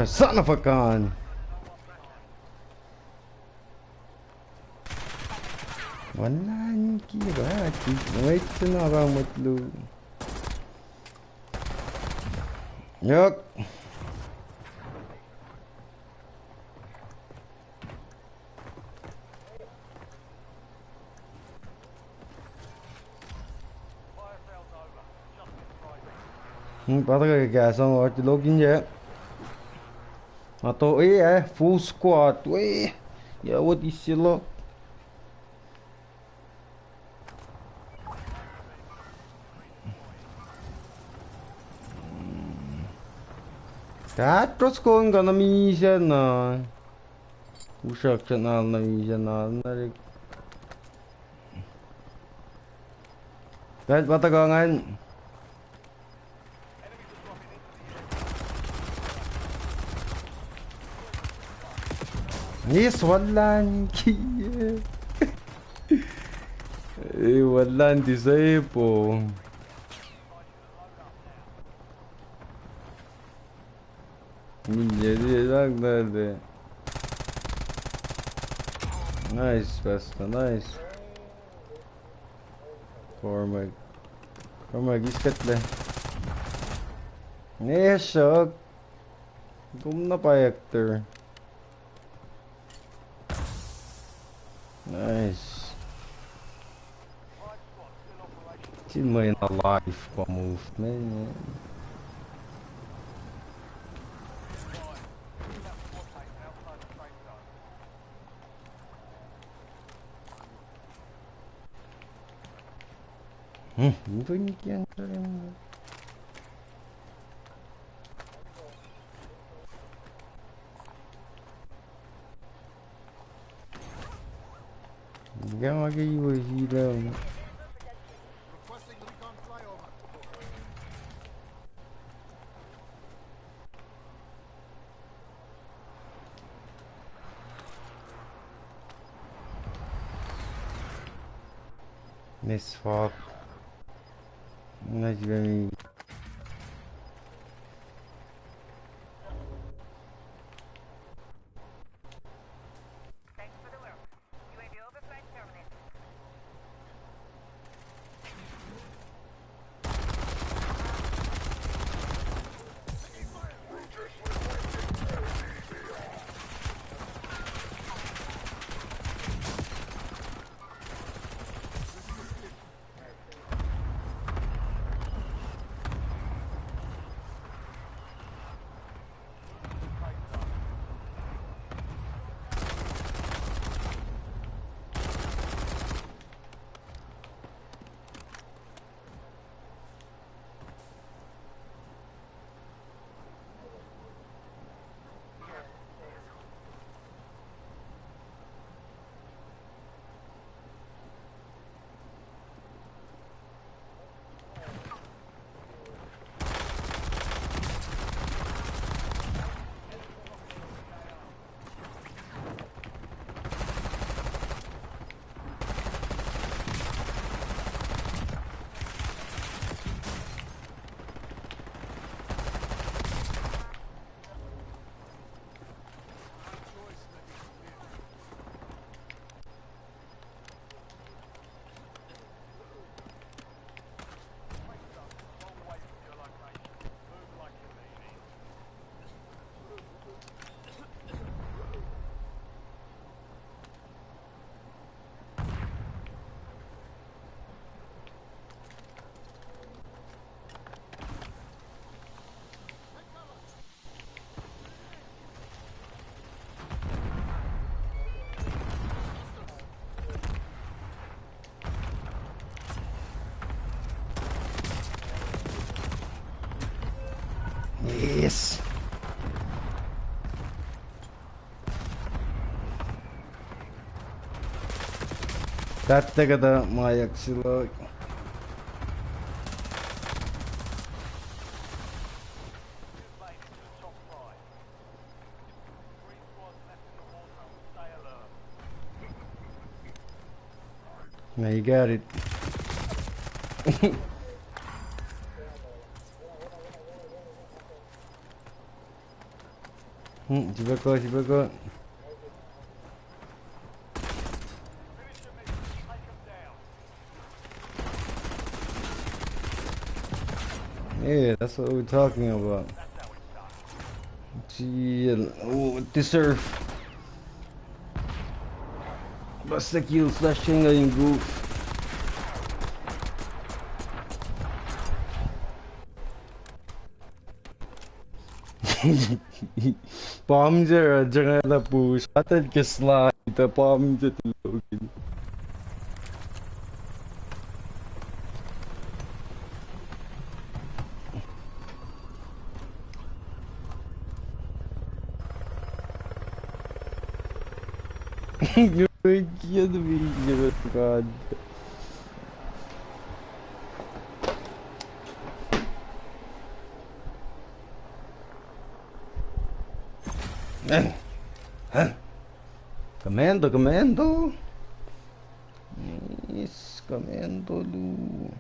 A: You son of a gun! Wala ni kira. Wait na ramatlo. Yuck. Bắt cái gà xong rồi thì login vậy. Mà tôi ý full squad, tôi giờ what is it lo? That was going gonna be na. Ushak channel na na na. Guys, batagangan. Yes, walan kiye. Walan disable. Nice, Vesta, nice. Cormac, iskatle. Neshok. Gumna pa actor. Nice. Still may na life pa movement. Никто не кентерин. Я могу его зеленый. Miss Fox. Najmi. Yes. Tästä da majaksilla. Now you got it. 집에 거, 집에 거. Yeah, that's what we're talking about. Chill. Oh, deserve. Basta kill slash nga yung goof. Palmca jangan ada push. Atat ke slide. Palmca tulogin. You're kidding me, God. Commando, commando. Yes, commando lu.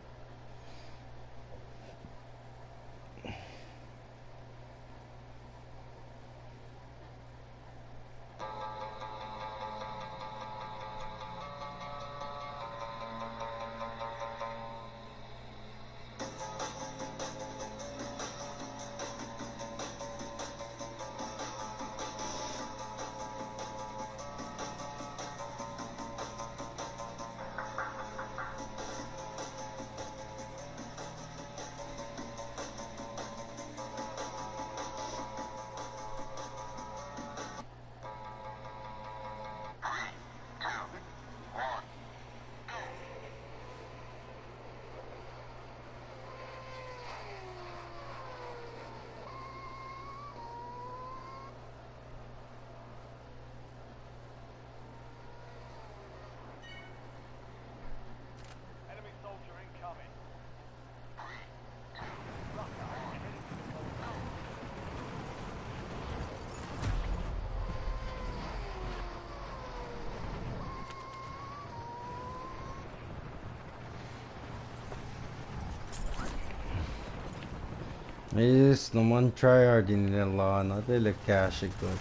A: Yes, no man try hard in the law, not really cash it good.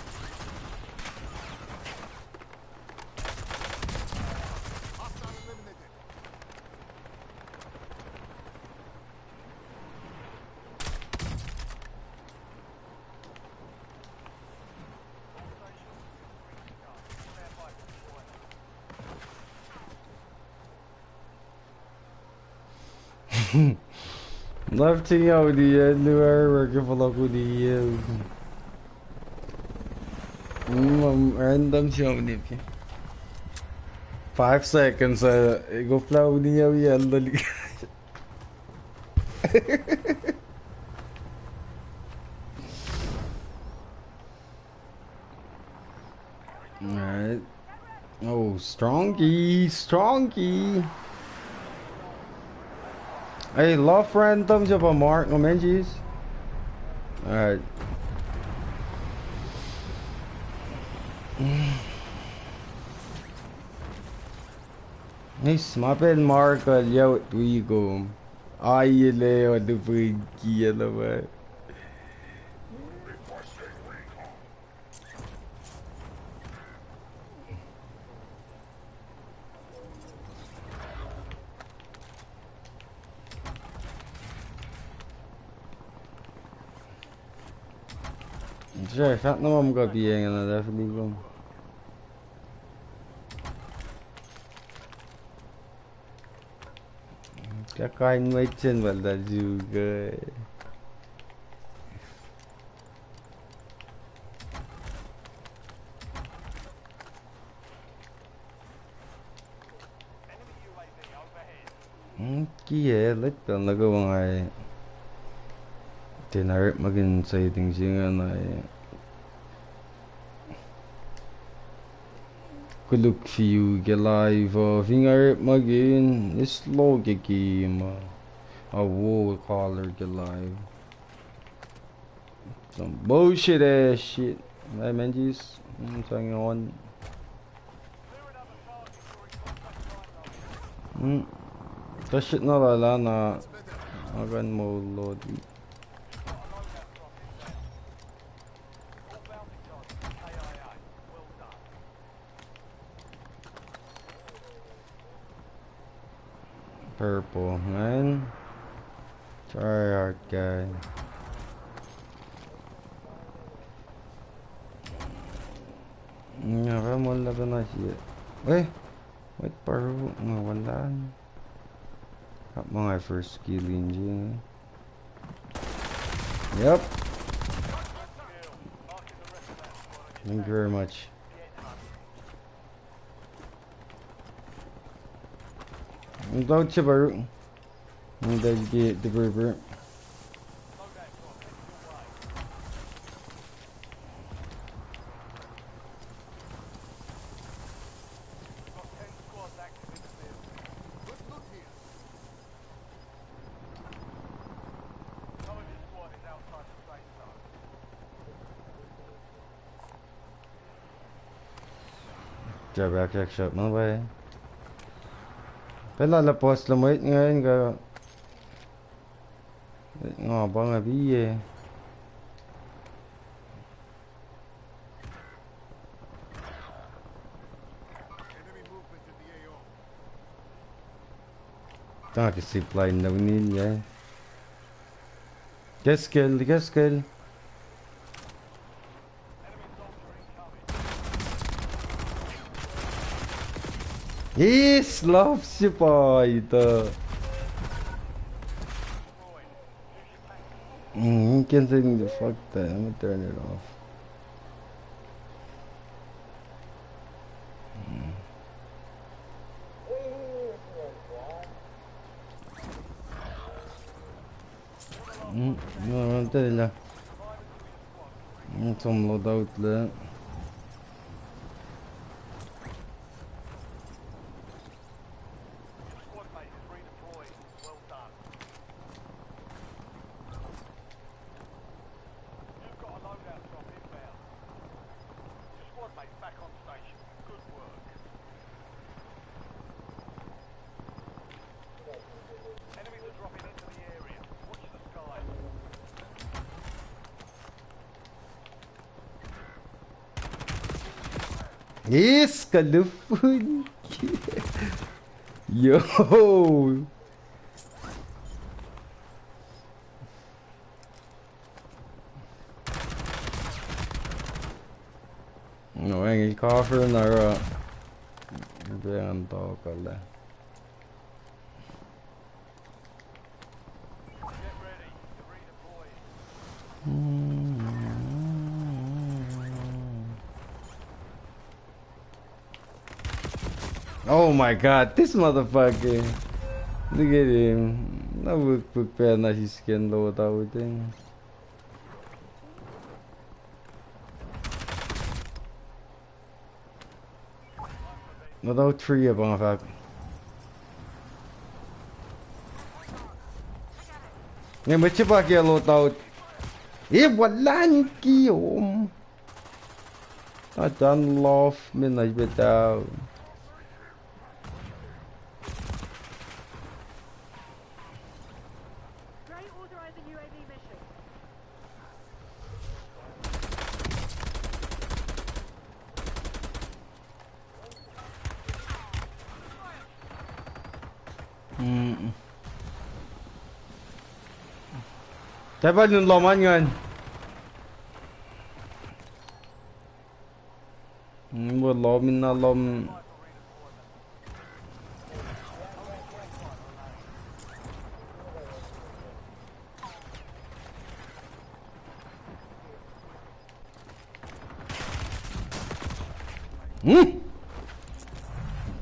A: Left out the end, working for local the random show. 5 seconds, go flow the yellow. Alright. Oh, strongy. Hey, love friend, thumbs up on Mark, no menjies. Alright. Nice, mapin Mark, yo, we go. Ay, leo, the freaky, yellow. Sure, shot naman mga kapiyeng na definitely ko. Kakain mo itchen balda juga. Kiye, let lang nagawa nga eh. Tinarip maging sighting siya nga na eh. Kuluk fiu get live finger magin is slow game a wool collar get live some bullshit ass shit I menjies saying on that shit na lala na agan mo load Purple, man. Try hard guy. Nga ka mo na ba na siya? Eh! Wait, paro mawalan. Mga first skill engine. Yep. Thank you very much. Don't you baro? Hindi get the burger. Backtrack shot mga ba eh. Pala lapos lamait ngayon ka. Nga ba nga biye. Tanga ki zipline na winil eh. Get skill. Yes, loves you boy. Can't say the fuck that. I'm gonna turn it off. No, inte det. Som loadout där. Yes, kalupun. Yo. No, ingen kaffe när det är en dag eller. Oh my god, this motherfucker. Look at him. I would prepare na his skin loadout thing. Loadout 3 up on fact. Ngayon, ba't siya pa kaya loadout? Wala niyo kiyom. Done love, midnight bitaw. Dapat yung laman yan. Wala min na lam.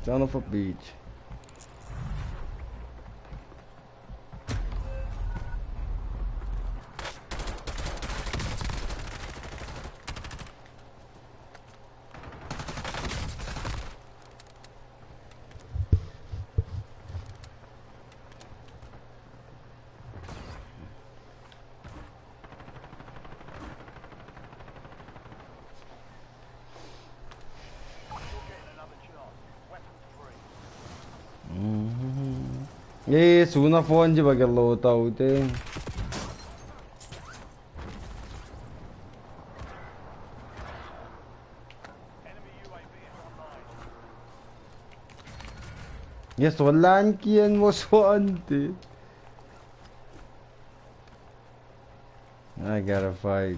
A: Son of a bitch. ये सुना phone जी बगल होता होते Yes, walaan kian mo swante. I gotta fight.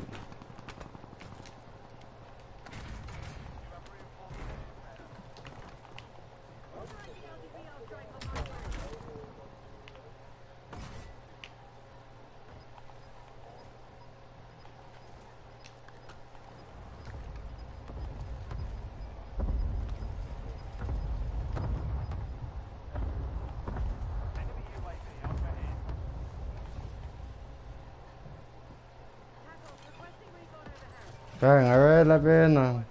A: Kaya nga rin labi na.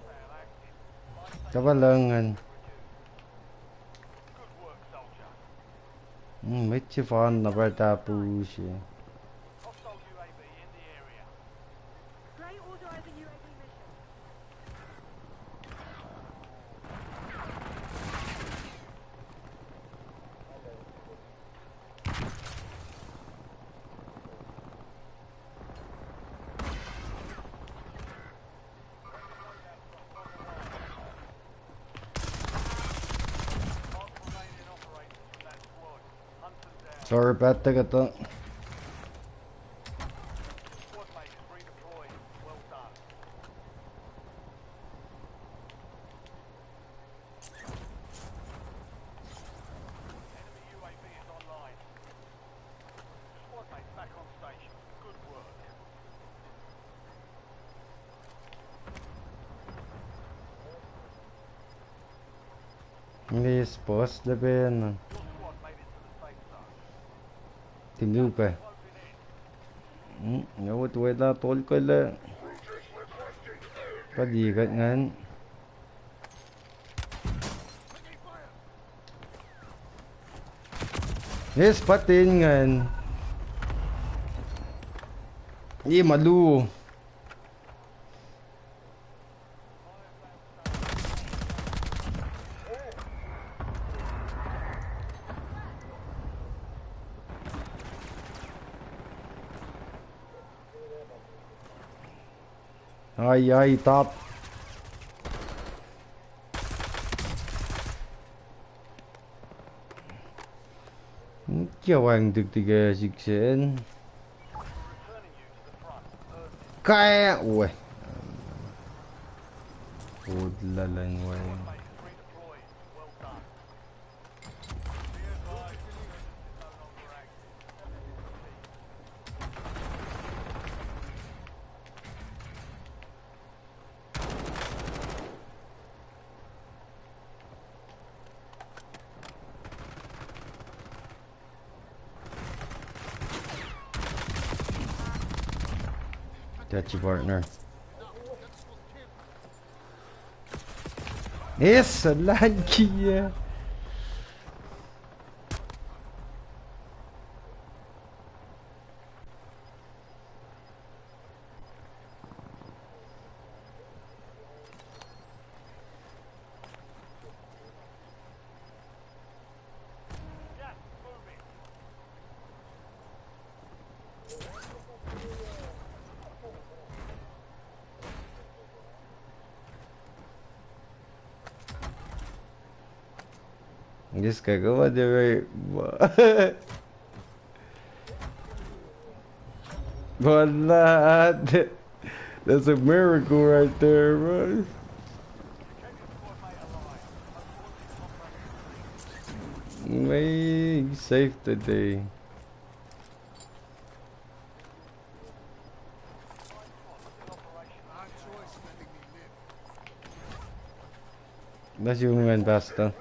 A: Kabalangan. Mấy chiếc phone nó phải ta push. Sorry about that. Ini spos lebih na. Tinggal ke? Nếu tôi là tôi coi là có gì cái ngắn. Yes, patin ngan. Ini malu. Ai top. Kiểu anh thực thì kìa dịch sẽ cái ui ôi là ngoài got you, partner. Yes, lagi. This guy go on there, right? But that's a miracle right there, bro. Man, you safe today. That's your man, Basta.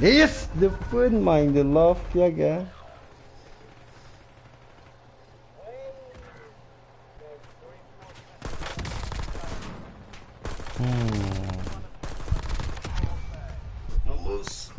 A: Yes, the food mine, the love, yeah, guy. Vamos.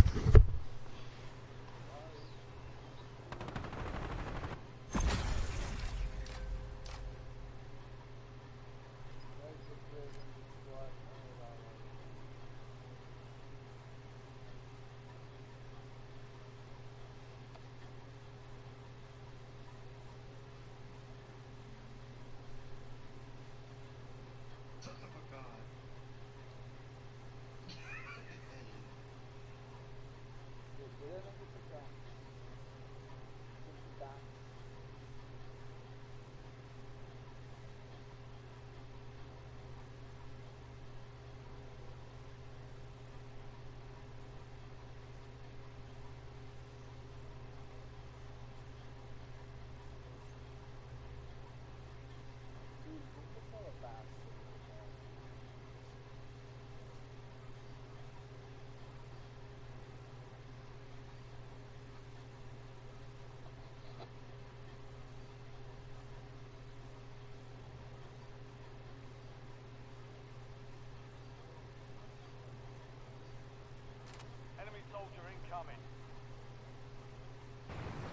E: Enemy soldier incoming.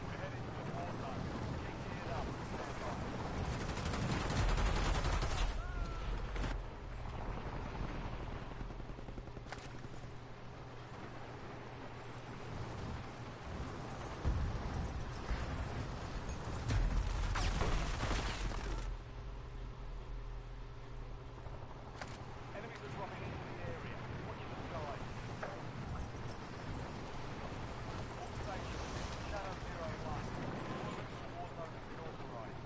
E: We're heading to the war zone. Keep geared up. Stand by. Enemies are dropping into the area. Watch the skies. All stations, Channel 01. War zone has been authorized.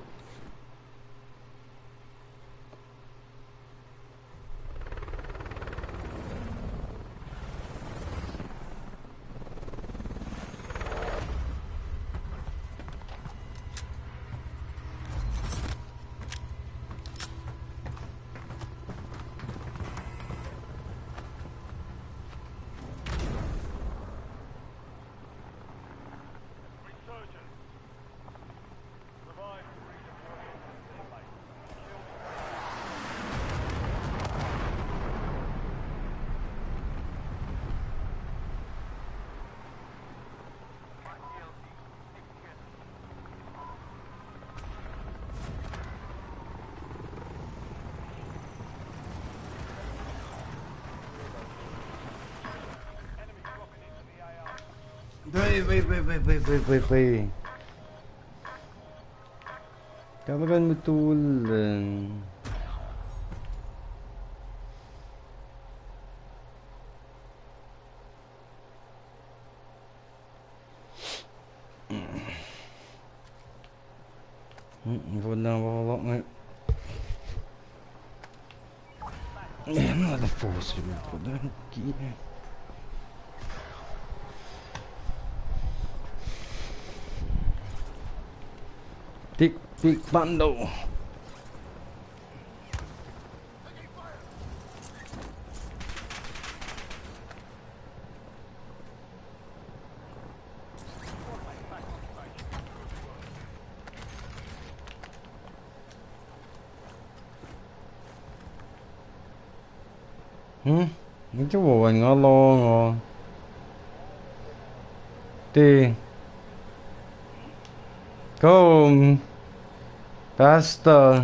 E: Resurgence. Revive and redeploy teammates. Shield Enemy dropping into the AO.
A: Wait. Kabagan betul. Vốn đang vào lọng ấy. Another force for that key. Tick bundle. Những chú bộ hình nó lo ngò. Đi. Go. Faster.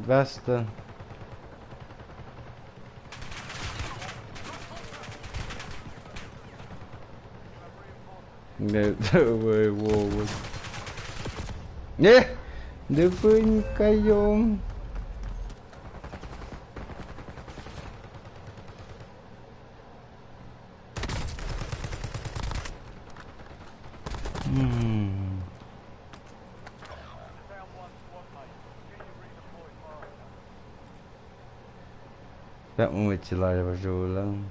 A: Faster. Whoa. Yeah! Defend kayo. That one with you like was all alone.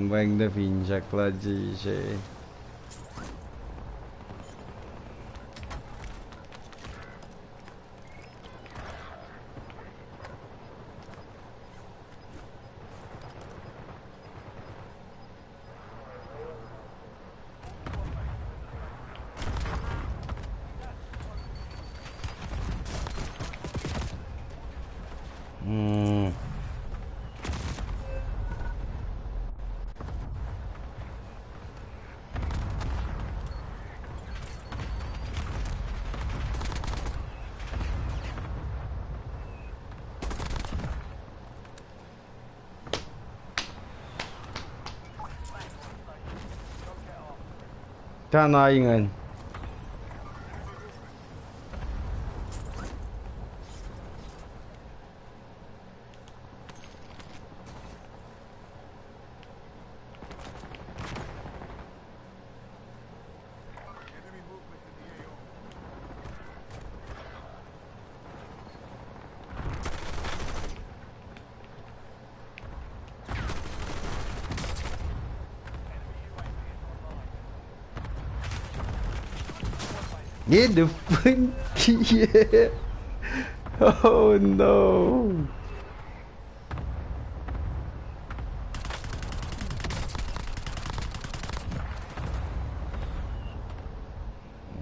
A: Będę windziak dla dzisiaj. Kanaingan. Get the fuck, yeah. Oh no.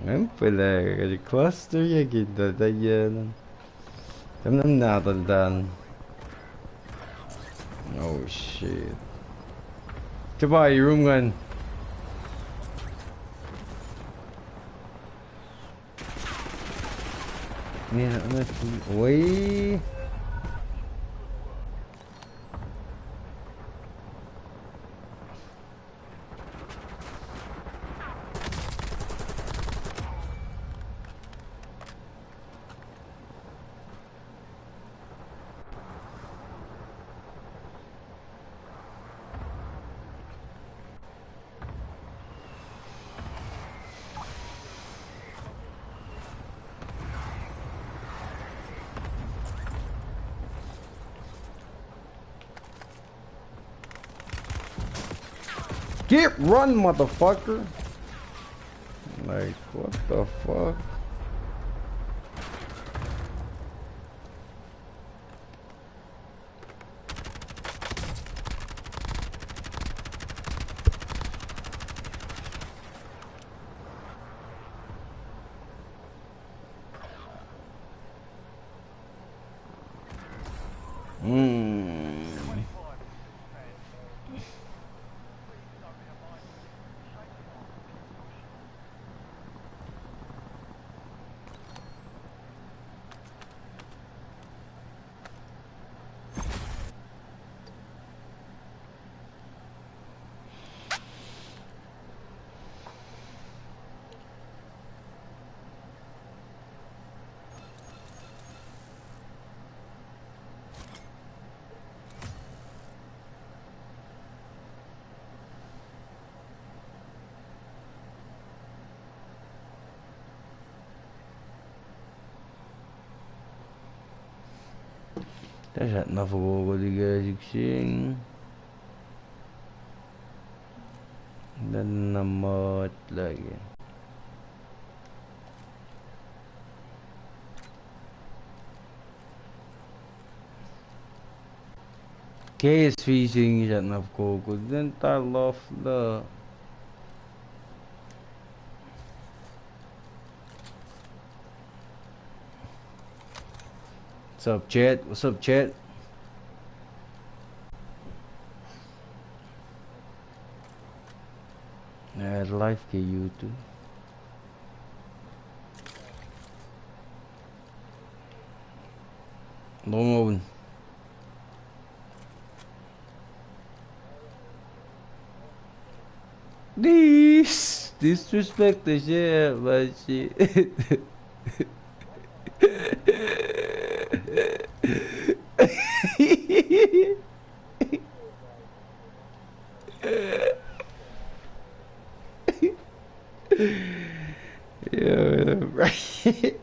A: Em pala kasi cluster ya kita tayo. Tamam natin dan. Oh shit. Diba room gun. Yeah, wait. Get run, motherfucker! Like, what the fuck? There's enough of all the guys you can. Then I'm like. Case fishing is enough coco. Then I love the. What's up, chat? What's up, chat? Life ke YouTube. Long disrespect the shit, but shit. Yeah, right.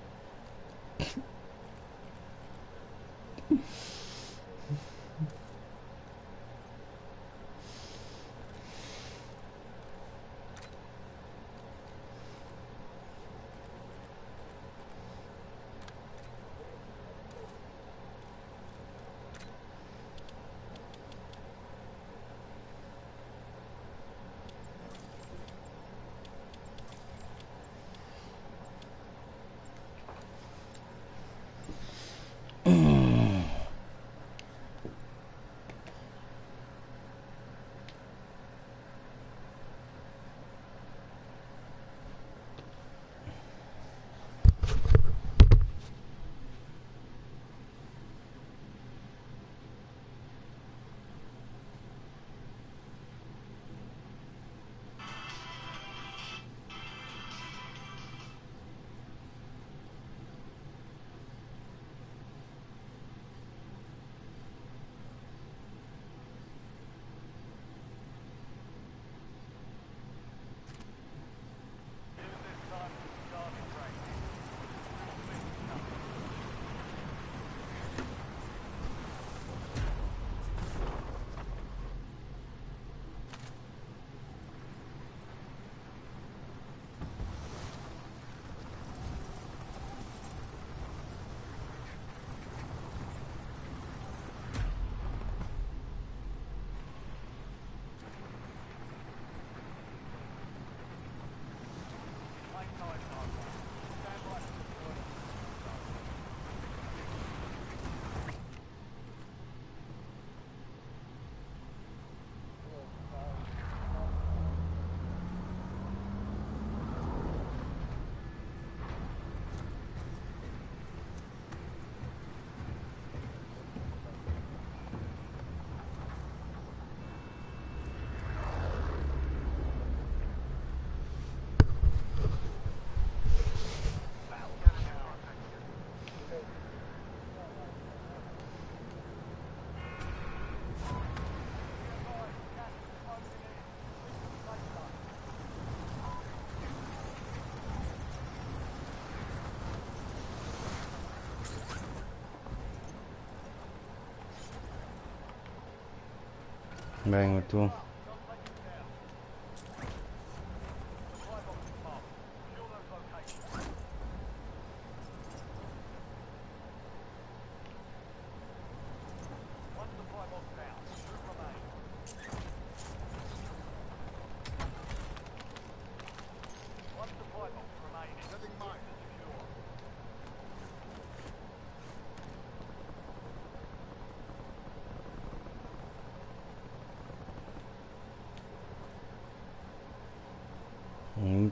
A: Venga tú.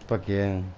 A: ¿Para quién?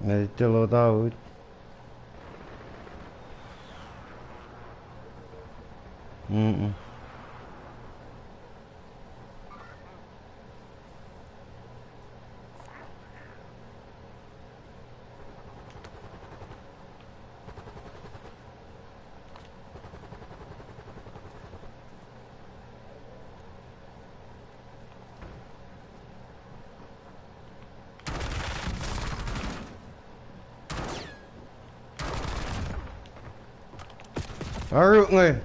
A: Necesito loadout. Arroot ngay.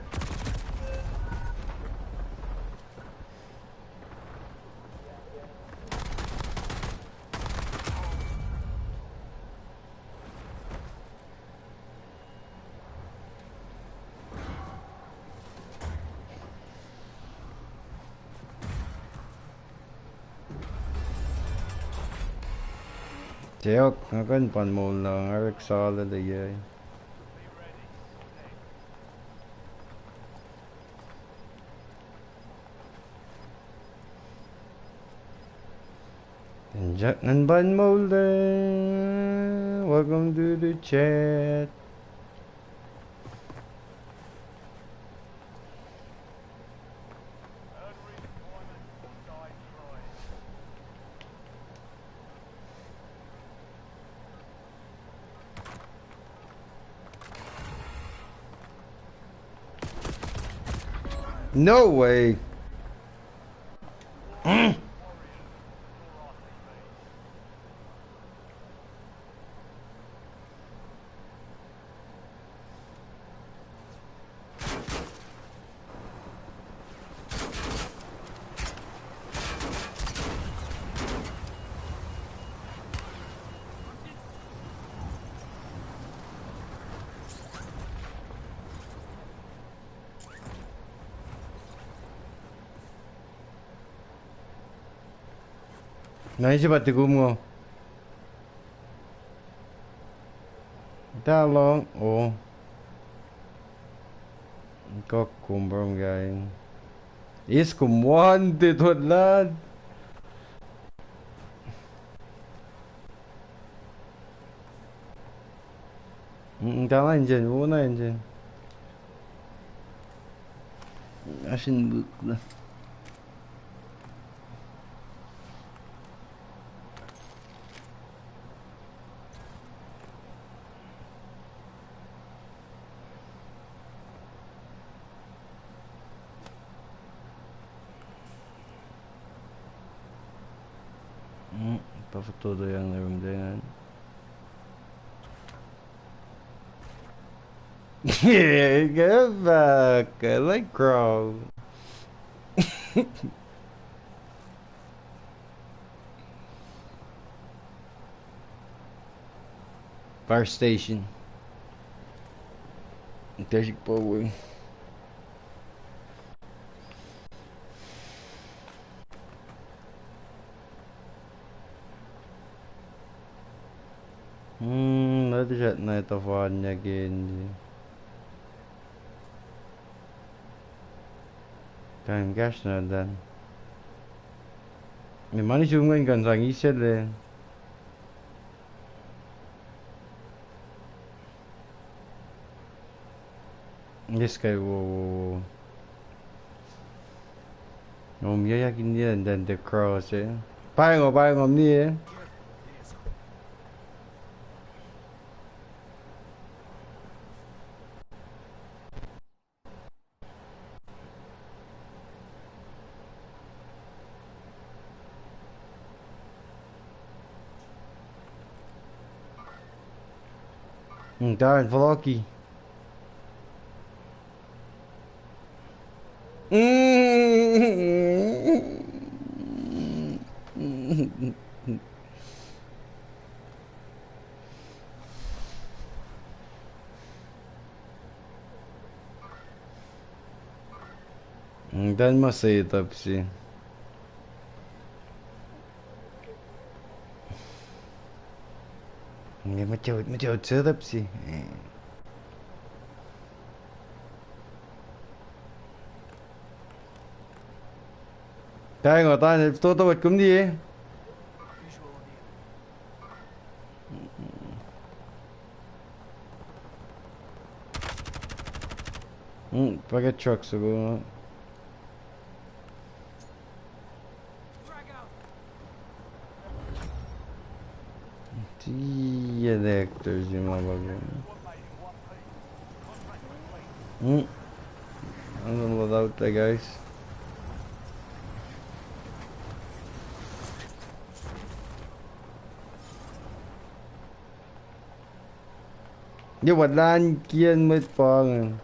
A: Chèo, nó có phần mù là Eric so lên từ dưới. Jack and Bun Molder, welcome to the chat. No way. Nãy bạn tìm không? Ta lo, ồ, có cùng bông gái. Is cùng one thì thuật lan. Tao engine, vô na engine. Aşın bıklı. Para todo yang dengan. Yeah, get back, I like Crow. Fire station. There's your boy. Надо на это фаня генди. Càng gas nữa đàn. Mình mới chung anh cần rằng ý xét lên. Yes kay wo. Yakin niya and then the cross eh. Bayang ngom niya. Darren Vlocky. Dan masaya tapsi. Nghe macam sedap sih. Đây ngồi ta tôi bật cúm đi. Pakai truck siguro. Iya deh actors yung mga bago. Ano without that guys? Di walaan kian mo pang.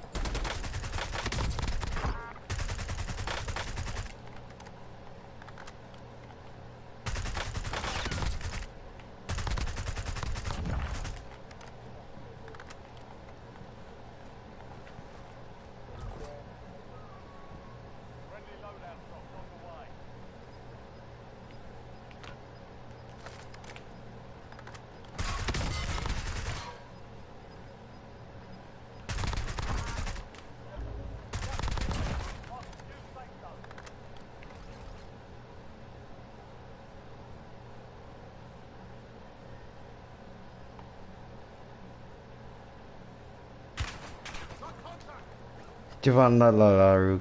A: Giovanna Lalaru.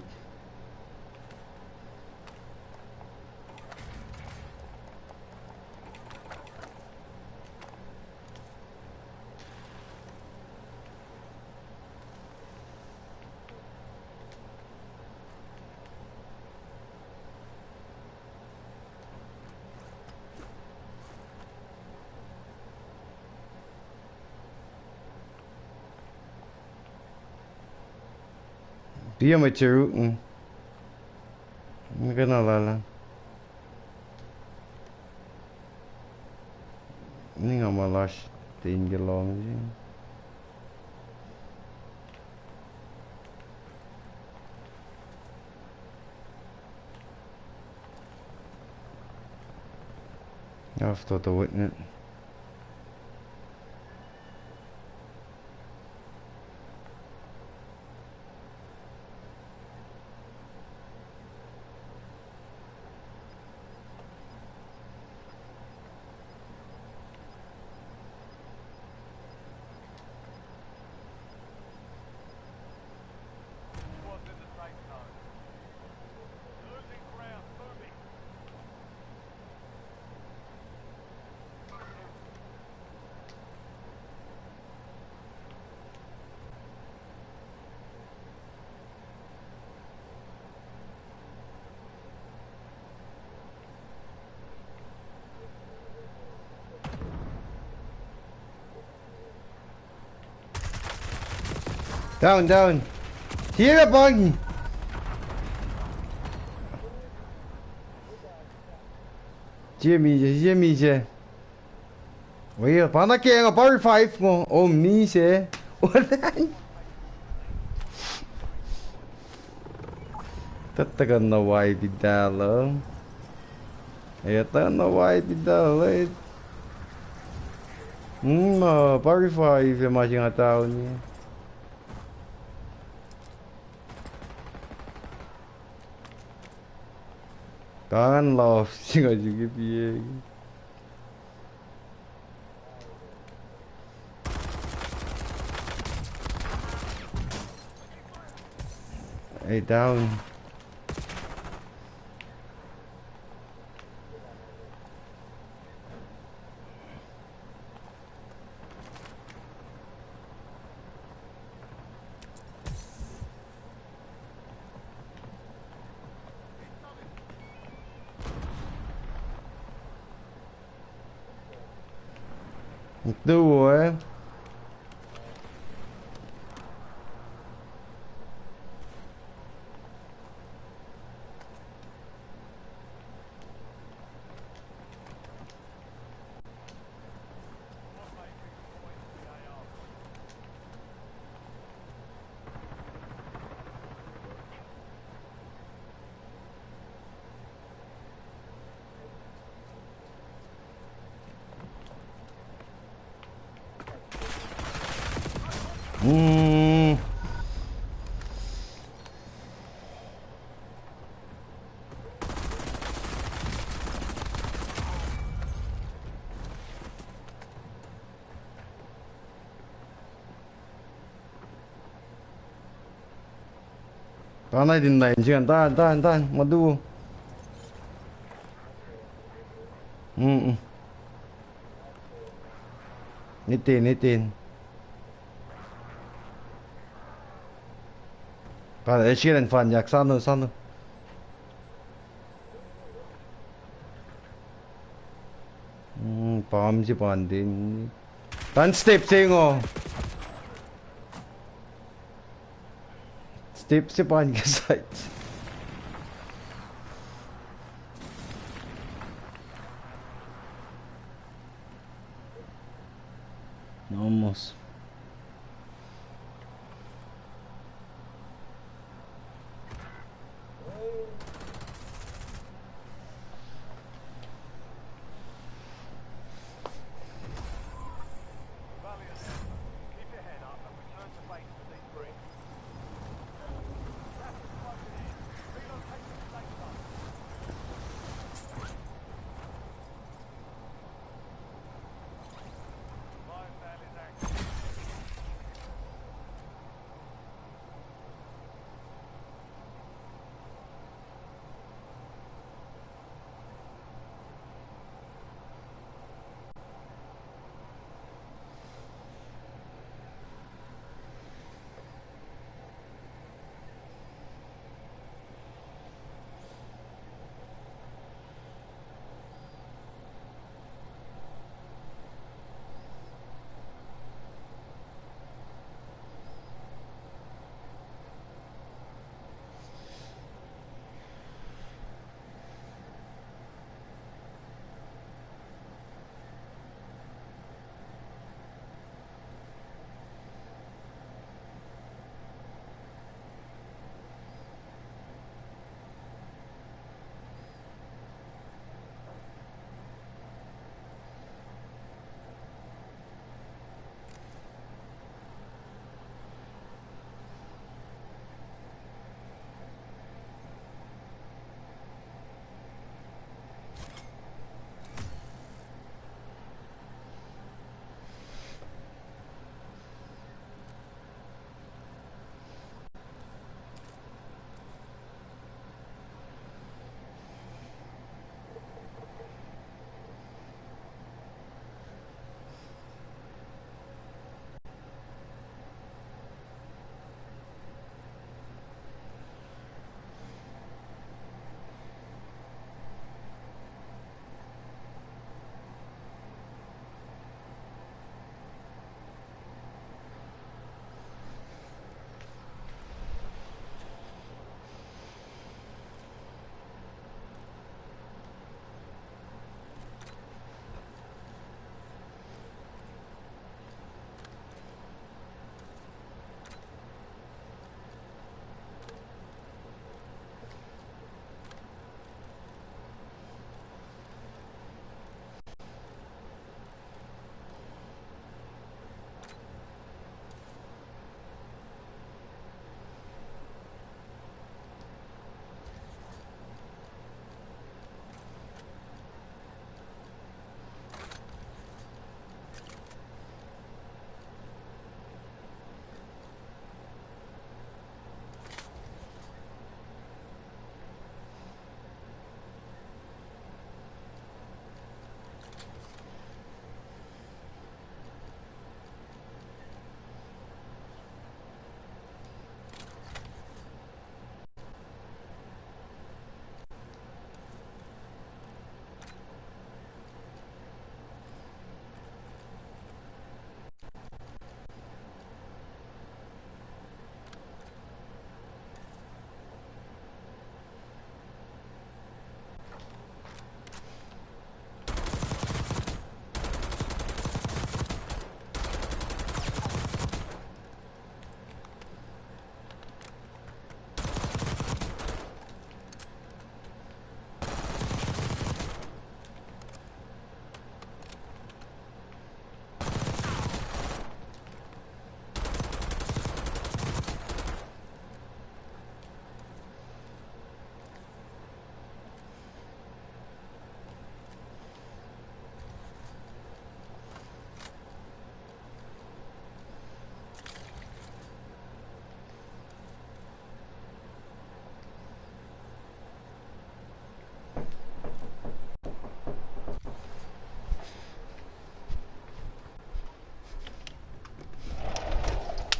A: Dia macam kenal lah. Ini nggak malas tinggi long sih. After the witness. Down. Here, buggy. Jimmy je. Wait, paano kaya nga power 5 mo? Omni siya. Wala. Tatagan na wide bidalo. Ayata na wide bidalo. Pari 5 yung mga tao niya. Kangen lah, singa juga piye. Hey, down. Itu Tanay din na yun. Tahan. Madu. Nitin. Kada eşkiren fan yak sandı. Pamsi pandin. Tan step sengo. Step se pan ke side. Almost.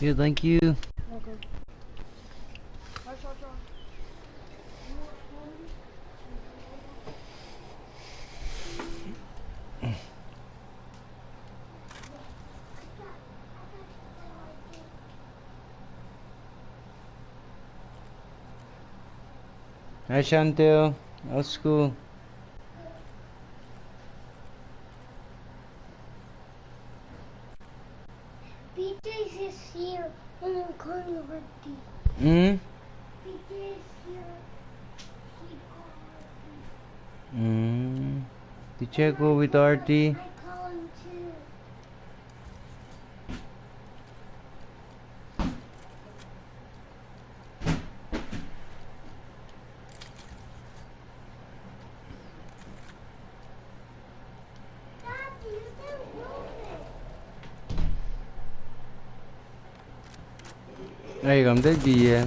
A: Yeah, thank you.
L: Okay. Hi, Chacha.
A: Hi, Chantel. How's school?
L: PJ's is here and I'm calling already.
A: Hmm?
L: PJ's here.
A: Did you go with Artie?
L: I call him too. Daddy, you didn't move it.
A: Ay, cầm tới gì vậy?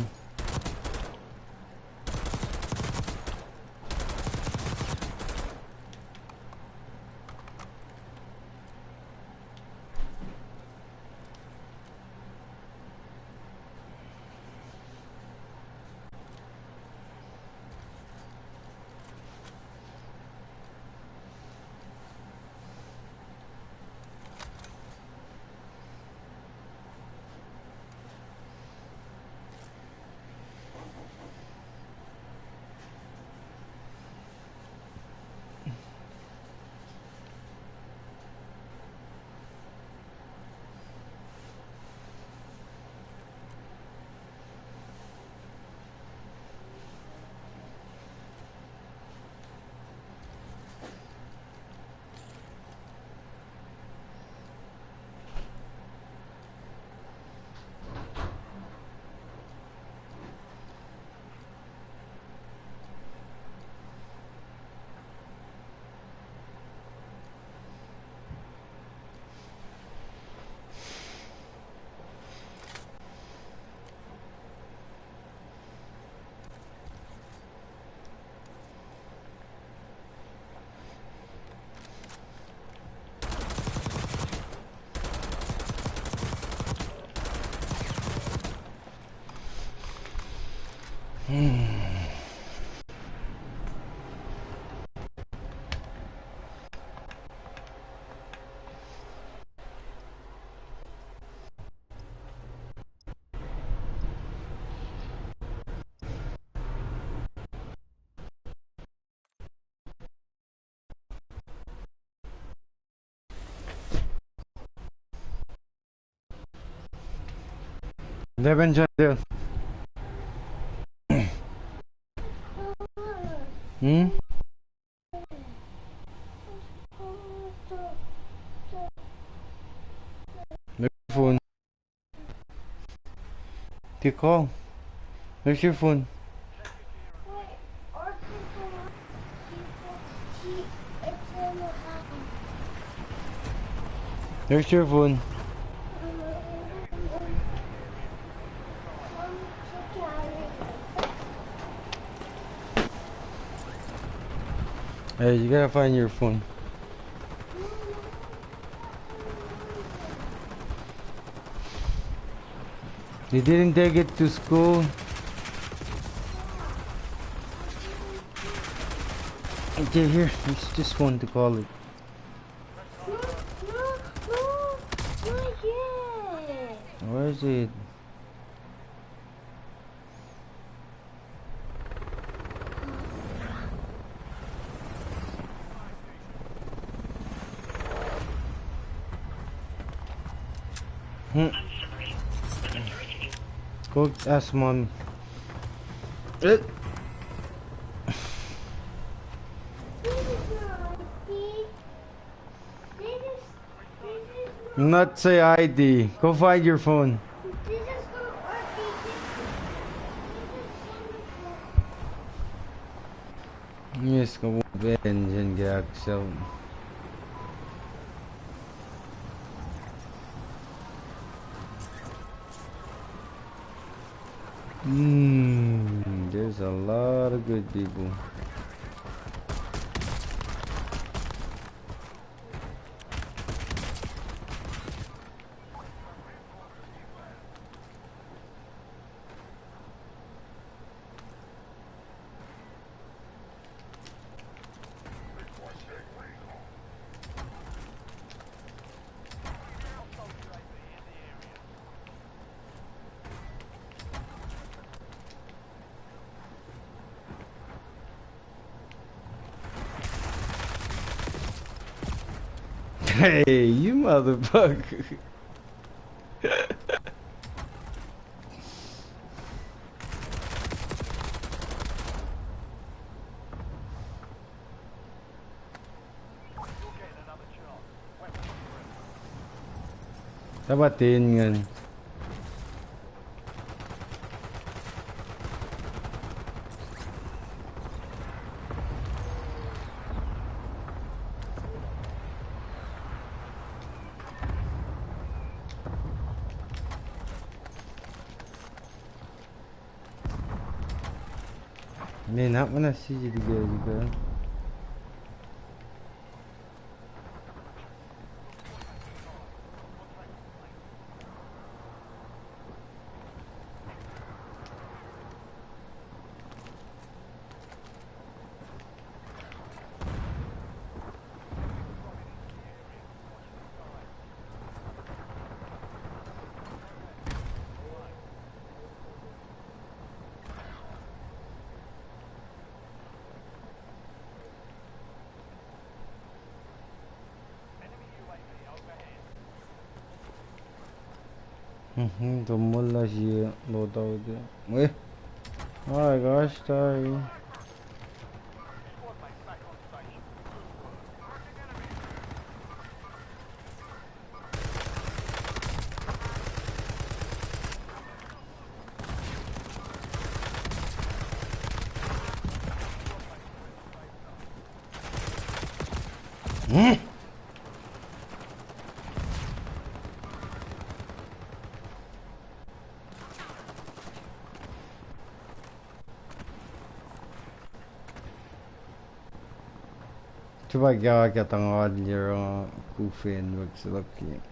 A: Devin Chantel. Hmm? There's your phone. Take call. There's your phone. There's your phone. Hey, you gotta find your phone. You didn't take it to school? Okay, here. It's this one to call it.
L: No, not yet.
A: Where is it? Go ask mommy. Not say ID. Go find your phone. Yes, go Ben and get so. There's a lot of good people. Hey, you motherfucker. Tabatin yan. Ni nak mana sih jadi juga. Tumul lah sih lo tahu dia. Oh gosh, sorry. Coba kita tengok dia kufin berselaki.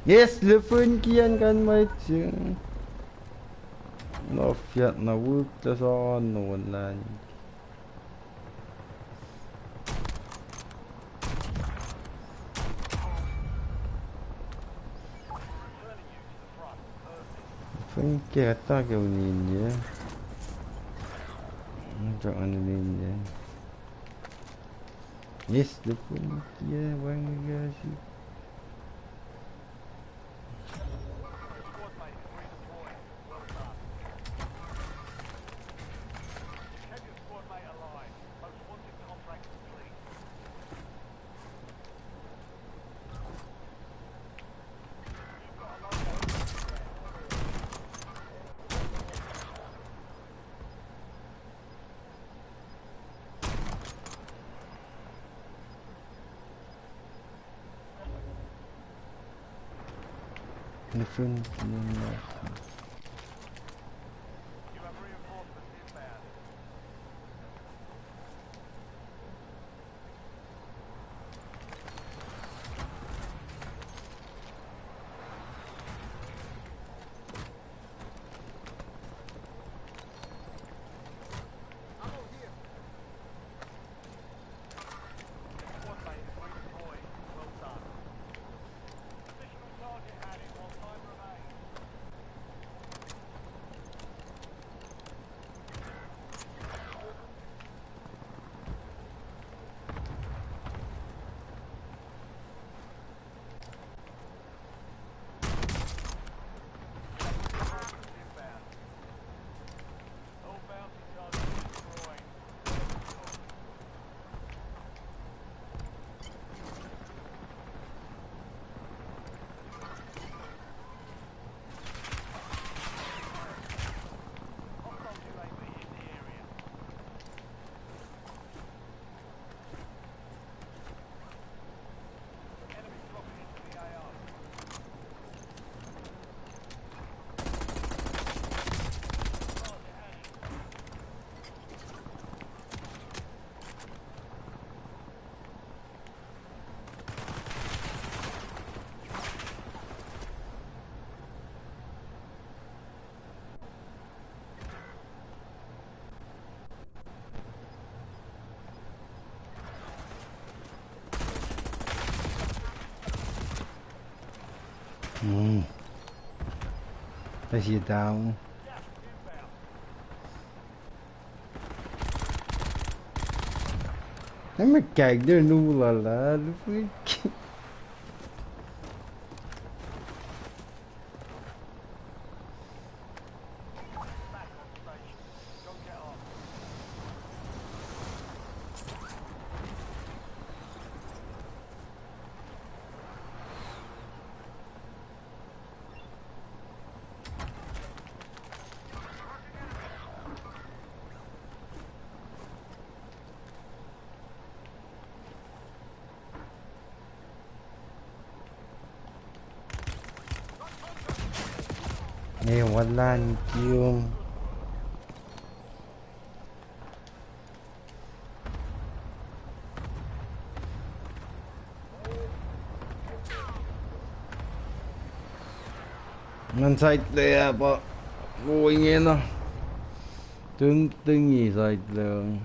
A: Yes, lepas kian kan macam. Nafiat na work tas on online. Kereta ke ninja. Jangan ninja. Yes, depan kia bang guys. Different. Let's get down. Nem meg kijk, nullala. Wala ni Kiyong. Ngân sạch đây bỏ vui nghe nó tương tương nhỉ rồi đường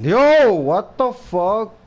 A: Yo, what the fuck?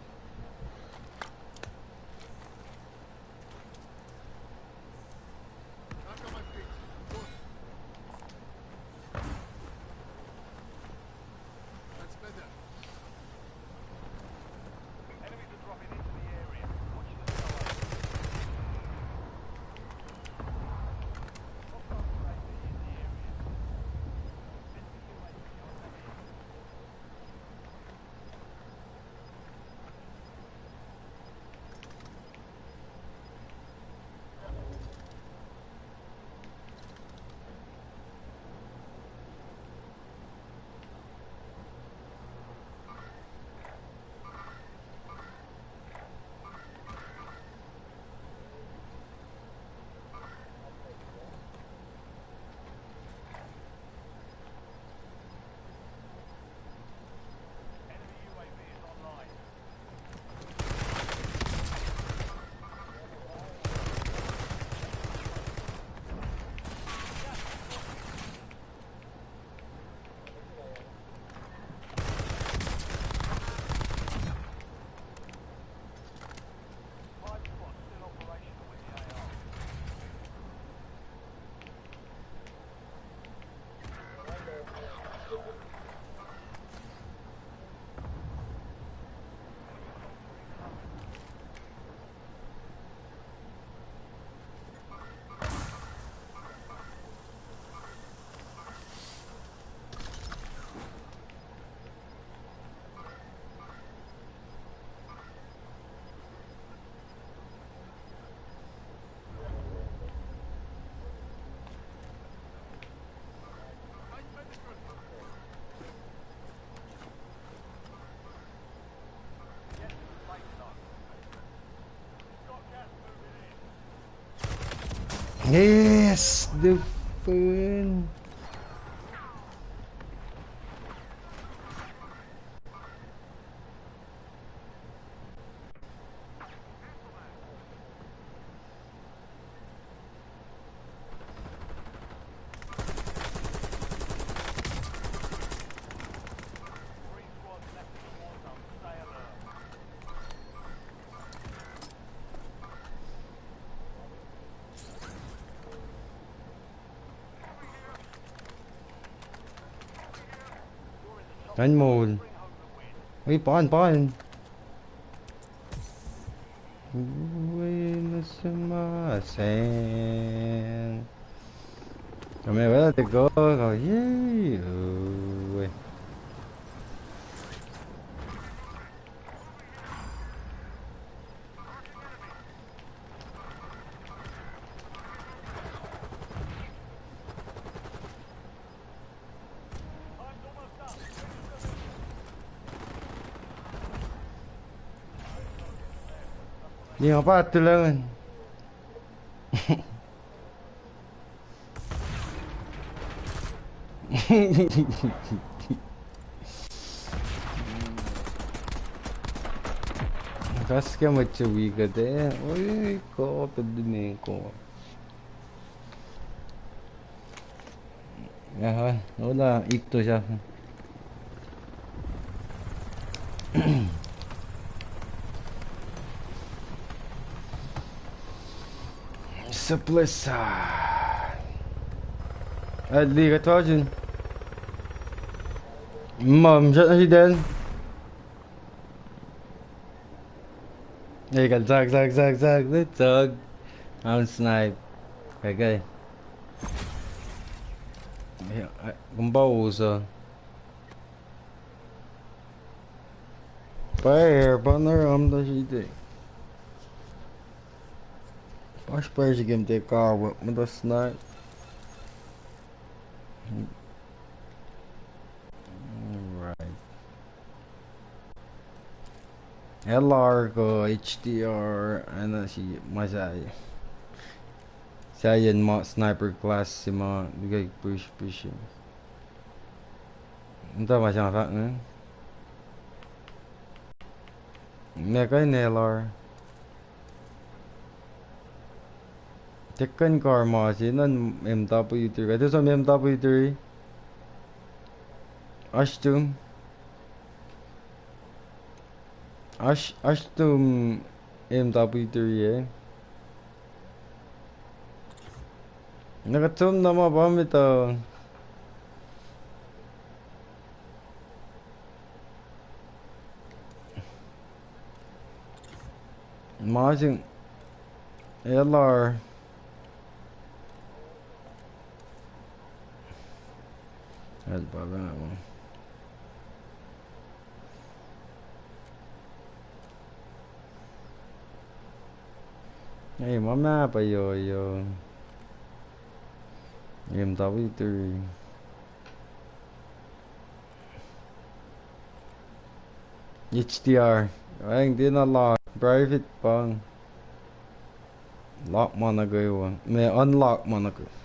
A: Yes! The fun! Đánh mùn. Uy, paan. Uy, nasumasen. Kami wala tigo. Yay! Uy. Di apa tu lah kan. Kas क्या बच्चे भी कहते हैं ओए को पद्मे को यार ओला एक तो जा Suplessa Liga Trojan Mom rất là đến đây cần giặc rất giặc I'm snipe cái cũng bao giờ Bayer banner da gente Acho que perde game ter calma, manda snipe Right LR ko HDR ano si Masai Saya mo sniper class si mo bigay push Entah macam apa ni Nè cái LR Tekken car mo si nan MW3 cái thứ sao MW3 Ashtum MW3 eh Nakatum nama bom ito Masing LR That's baba na mo Hey mama pa yo MW3 HDR Ay hindi na lock private pang Lock mo na gayon may unlock mo na gayon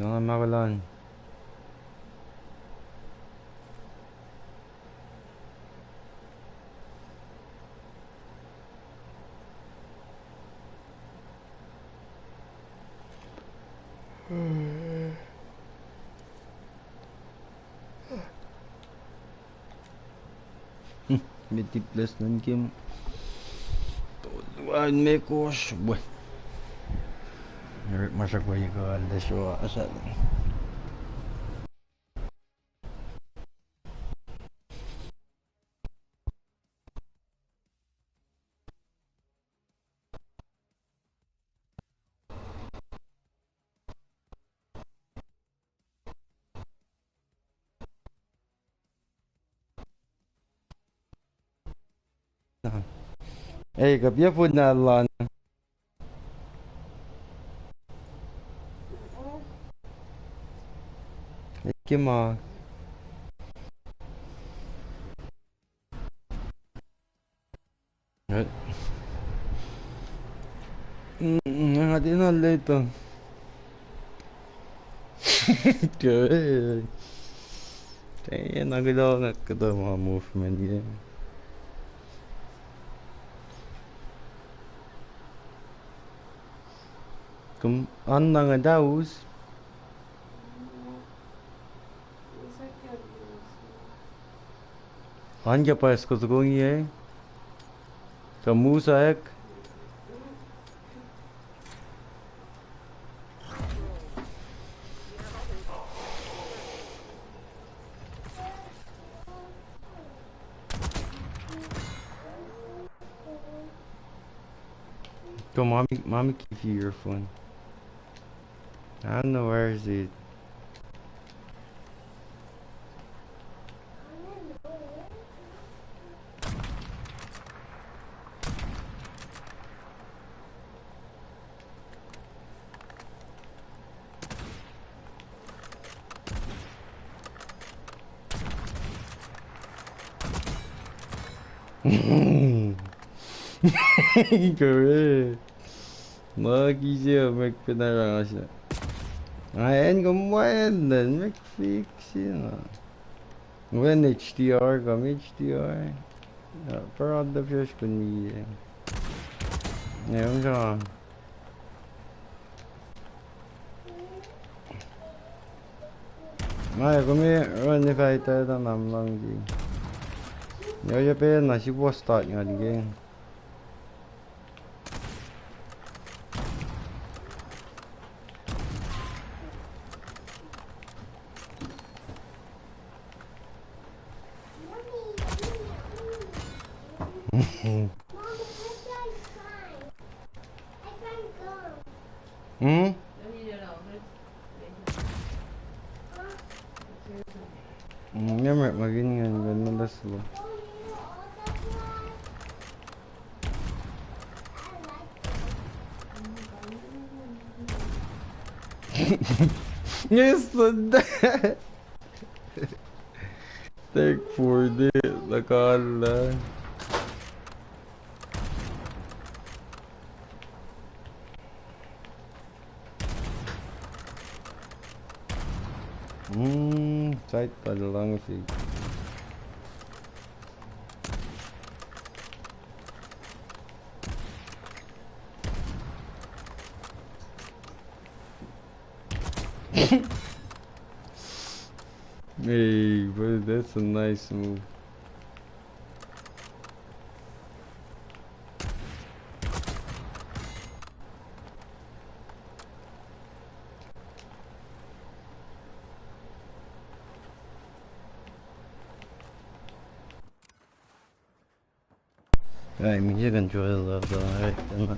A: Jangan makalan Mythic plus ng game Tuan mekos Buat Masak bayi ko Alda siya asal Kapya po na lan Ikke mak. Hadi hallettim. Good. Kaya nagalaw ka daw mga movement yan. Kung ano nga daw? Hangi pasko zgonje? Kamusa ek? Go, mommy give you your phone. I don't know where is it. Kare. Lagi siya magpinarang siya. Ayan, gumawa din. Mag-fix siya. When HDR, come HDR. Para the fish kun mi. Ngayon siya. Maya, kumi run if I tell them I'm long di. Yo pe na si boss start nga di game. Hmm? Nyamret maganyan ganun daslo. Yes, that. Take for it, nakala. Tight pala lang si. Hey, but that's a nice move. I mean, you can enjoy the right, isn't it?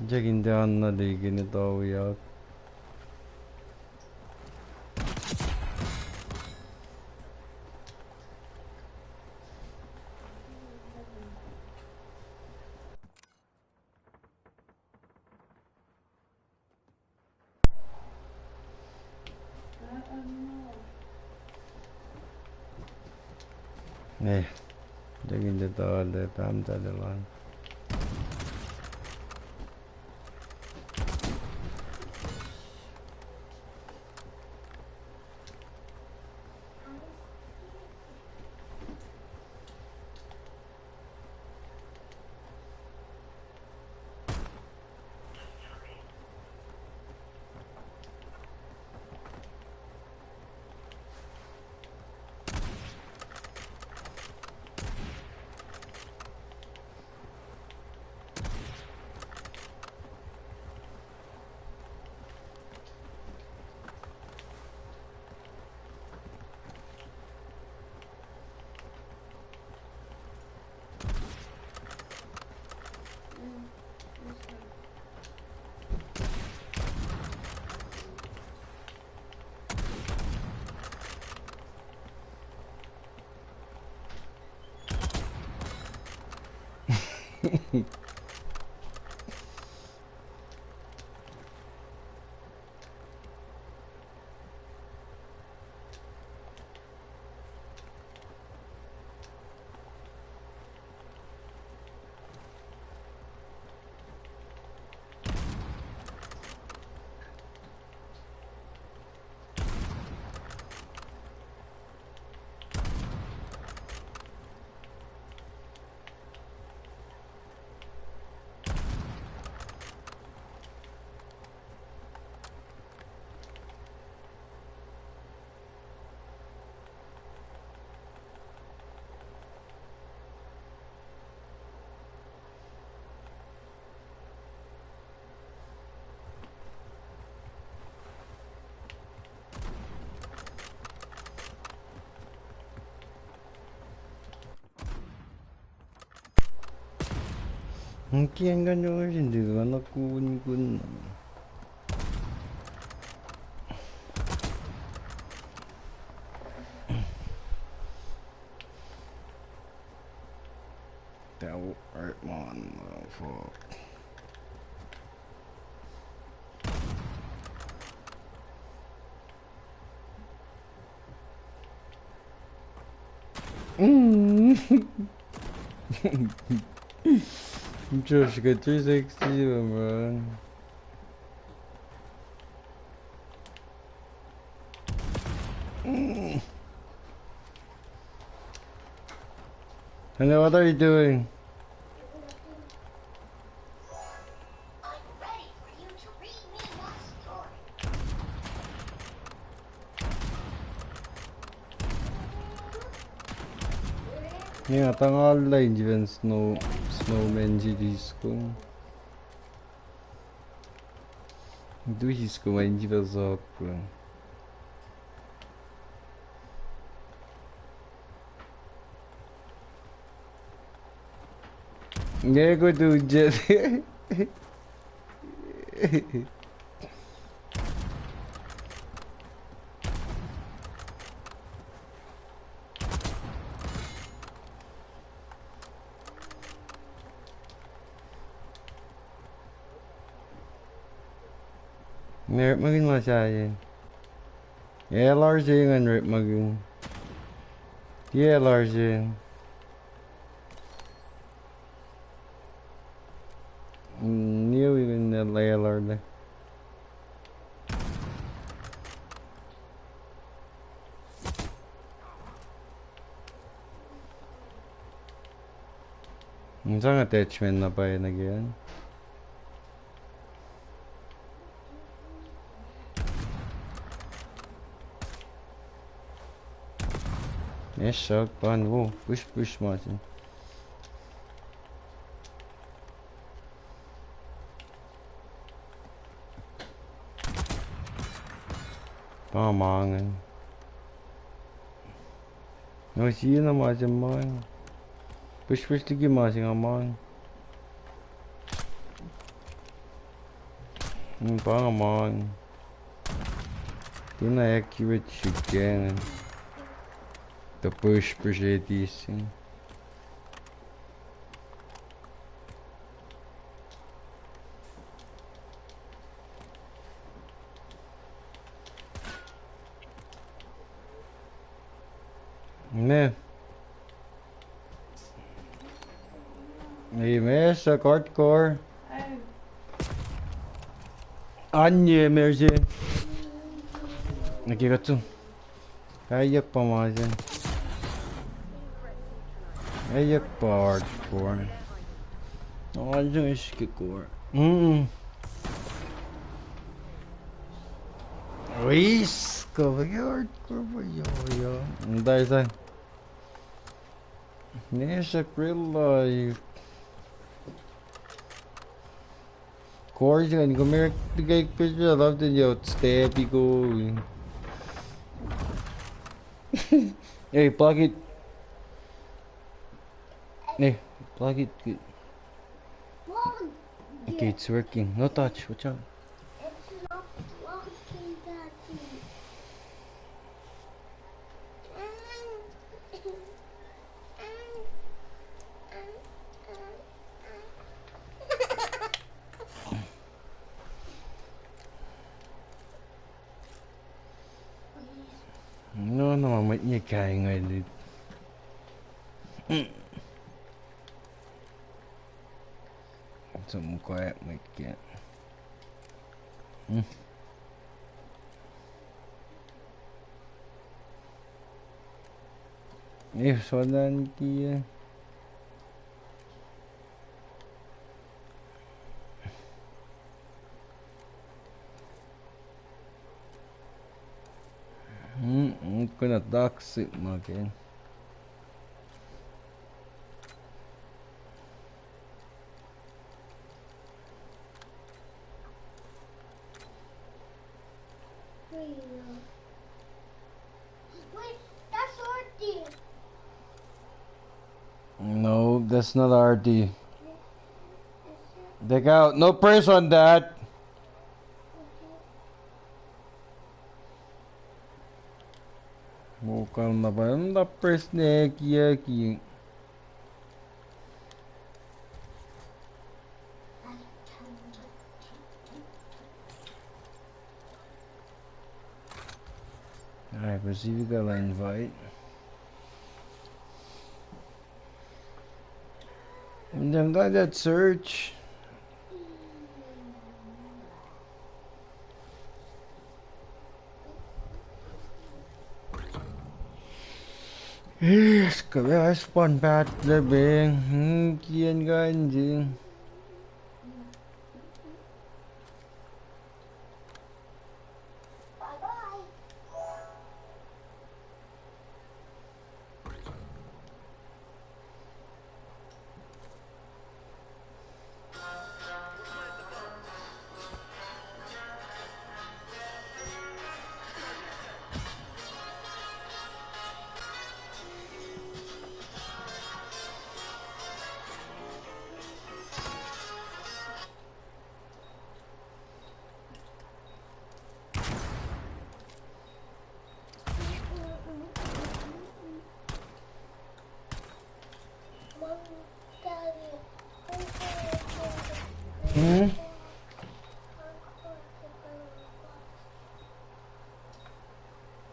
A: Digging down the league in it all we out. Hey, digging the door, the palm to the line. Kian ganyo hindi ka nakun-kun. Devil Artmon, fuck. Josh got 360 man. Hello, what are you doing? Yeah, tanga online even snowman GDisco. Duhisco ma indiva zocco. Nego dude. Rip magin masayin. LRJ ngan rip magin. LRJ. Niyo yung LRJ. Isang attachment na pa yun again. Yes, shock pan. Whoa, push Martin. Pamangan. No, see na Martin man. Push lagi Martin aman. Pamangan. Tuna accurate chicken. The push ADC. Ne. İyi mesela hardcore. Anne merci. Nakiratsun. Kayak pa mga dyan. Kayak pa hardcore. Nakakadyan iskikor. Uis! Kavay hardcore ba yun? Dahil saan? Nasa real life. Course kan kung may bigay picture love din yun steady ko. Hey, plug it. Hey, plug it. Okay, it's working. No touch. Watch out.
L: It's not working, Daddy.
A: Kaya nga ulit. Something quiet like that. Soalan kia. Kena toxic makin.
L: Wait, that's Artie.
A: No, that's not RD. Take out. No press on that. Mukhang na press na kiyaki. Alright, let's see if we got an invite. And then got that search. Yes, kaya spawn bat lebih kian ganjing.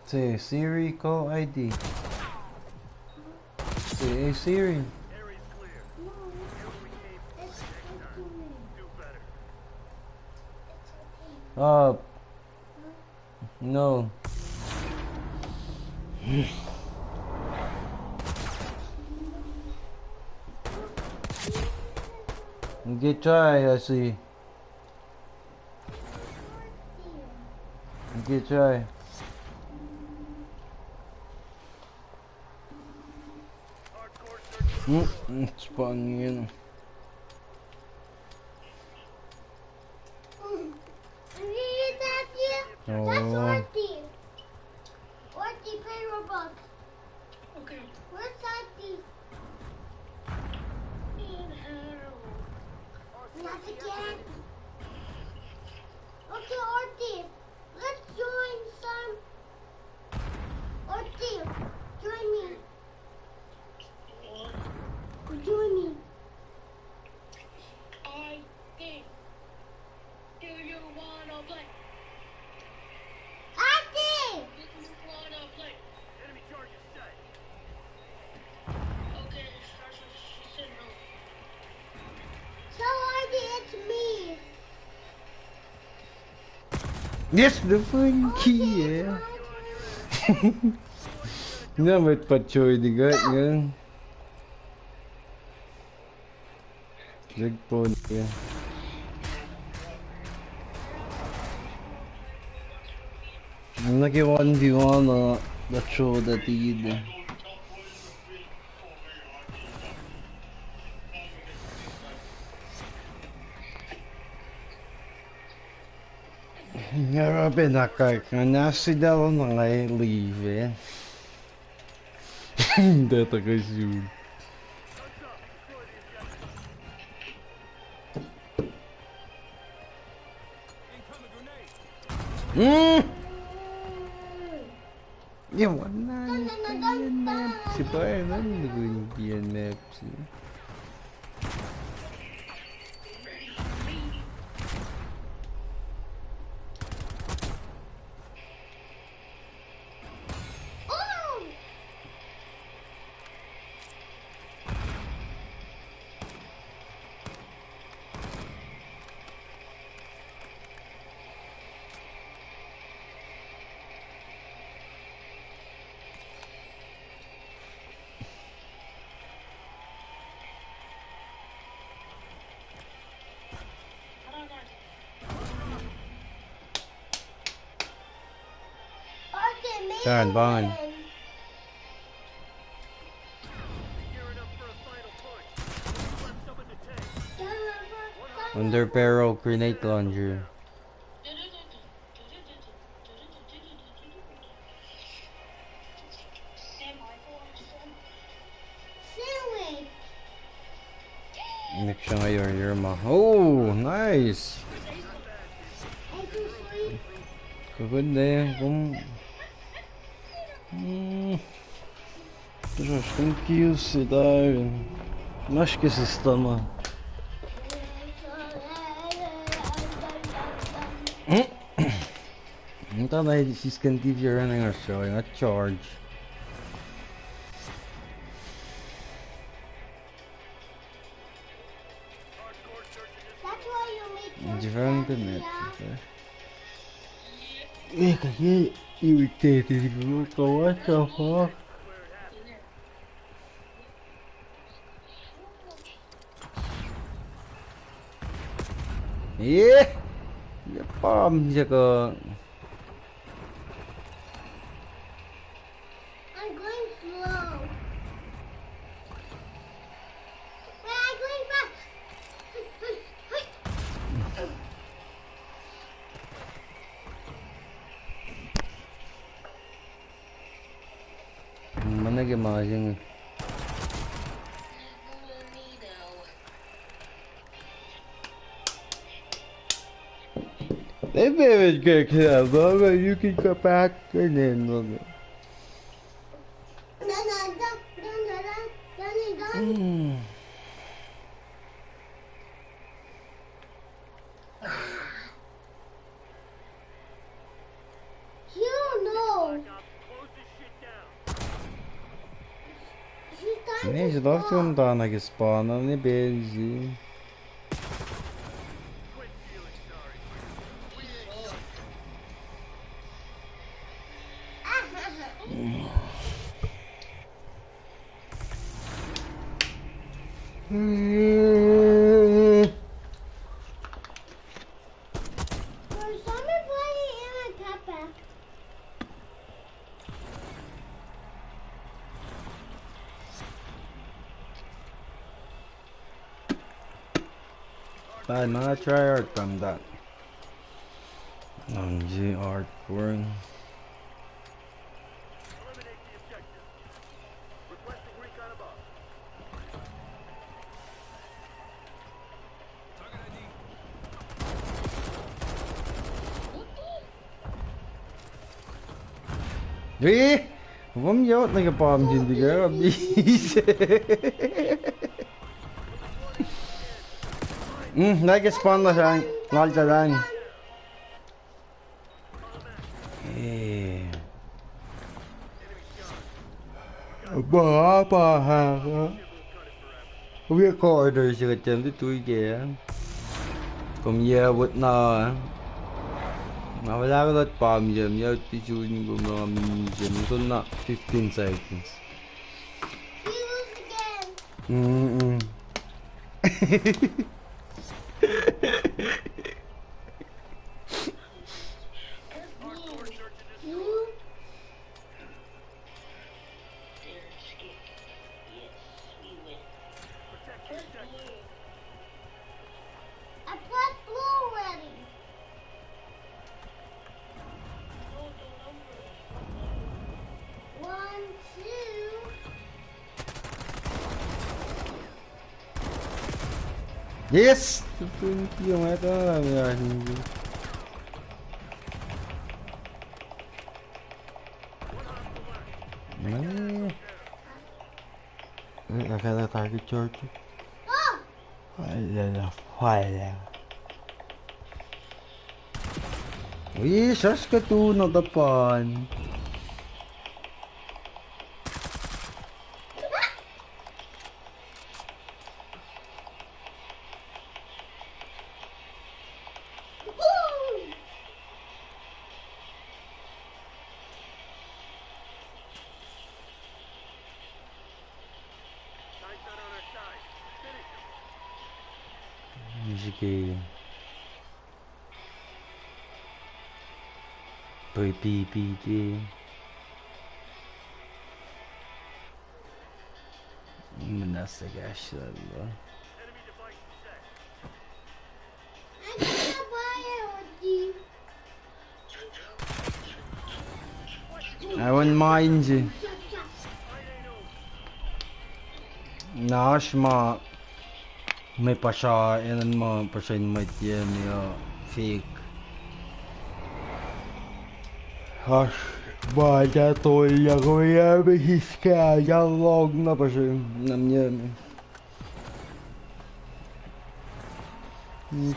A: Say Siri, call ID. Say hey Siri. No. Get try, I see. Get try. Spawn yun.
L: That's Artie. Artie, pay Robux. Okay. Where's Artie? Not again. Okay, Artie. Let's join some. Artie, join me. Join me.
M: I think. Do you wanna play?
L: Artie!
M: Do you wanna play? Enemy charges set. Okay, it starts with she said no.
L: Tell Artie it's me.
A: Yes, the funky, yeah. Nawet pachoy di ga nga. Nagpon ya. Naki 1v1 na pacho da tid. Grabe na kay nasi daw na ngay leave. Hindi ta kasi. Ya mana si Bayern naging maps. Saan? Bangan. Under barrel grenade launcher. Next siya ngayon, Yerma. Oh, nice! Kaganda yan. Troszkę kilsy dają. Maške systema. Então daí she's continue running or showing a charge. Different net. Yeah, kaya irritated ko. What the fuck? Yeah, bomb 저거.
L: I'm going slow. Wait, I'm going fast.
A: 만나게 마시는. They very good kid, but you can go back and then look. Nee, ze dacht om daar naar gespannen, niet bezig. Bad mga tryhard from that. G hardcore. Vamos yaot na kapam hindi ka bis. Nag-spawn na siya. Nalta lang. Apa ha? Recorder siya chấm tới tuổi kìa. Còn giờ vượt nọ. Mà phải ra cái đất bomb giờ nhau tí chú nhưng mà mình giờ mình tuân nọ 15 seconds. Yes! Thank you, my God. I got a target charge. Fire. Uy, sas ka to na dapan. Sige. PPG. Plastic yaşlarında. I wouldn't mind you. Nash ma may pa siya inan mo pa siya may yan fake. Hash ba da tol ya ko ya hiska ya log na pa siya nam yan.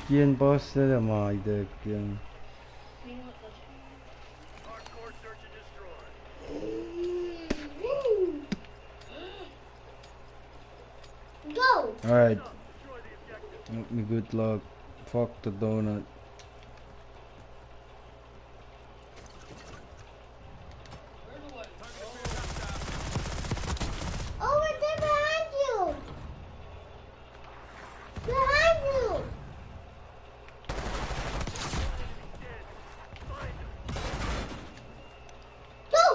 A: Yan boss na may dek yan.
L: Go!
A: Alright. Me good luck. Fuck the donut.
L: Over there behind you! Behind you! Go!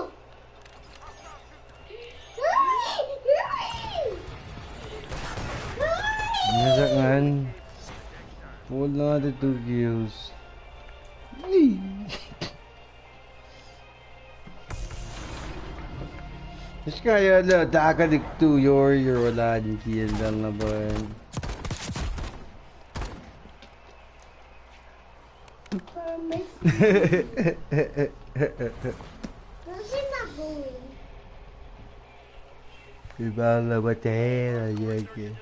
A: Masak man. Pull na the 2 kills. Mas kaya na dakalig 2 your wala din kill lang na ba yan.
L: Where's he not going?
A: Iba na ba tayo? Yeah.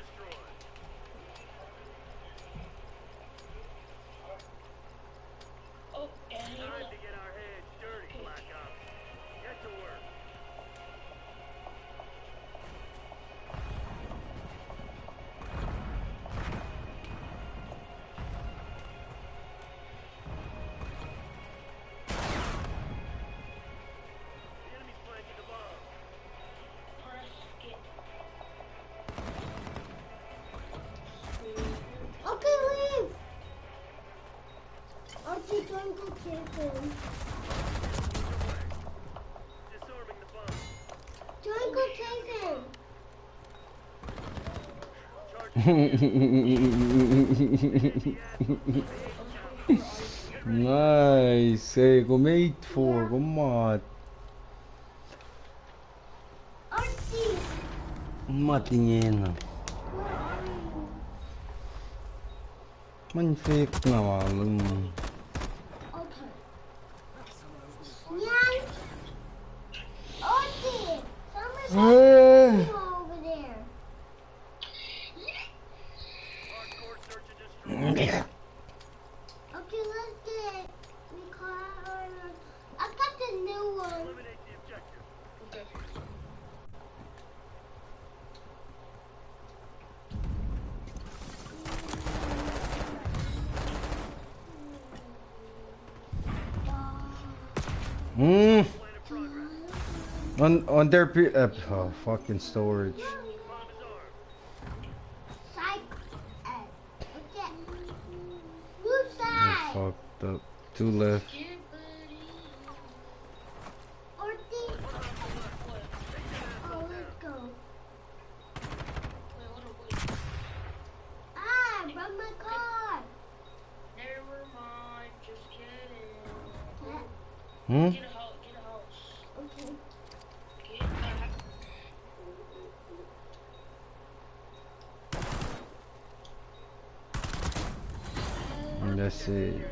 L: Okay, leave! Archie, don't go chase him. Don't go chase him.
A: Nice. Hey, kom 8-4. Kom on.
L: Archie!
A: Matingin. Man fake na walang.
L: Okay. Yan! Archie! Someone's over there. Okay, let's get the car. I got the new one.
A: On their oh, fucking storage.
L: Side. Okay. Blue side.
A: Fucked up. 2 left.
L: Archie. Oh, let's go. Ah, run my car.
M: Never mind, just kidding.
A: Hmm?
M: Get a house.
L: Okay.
M: Get a house.
A: Let's see.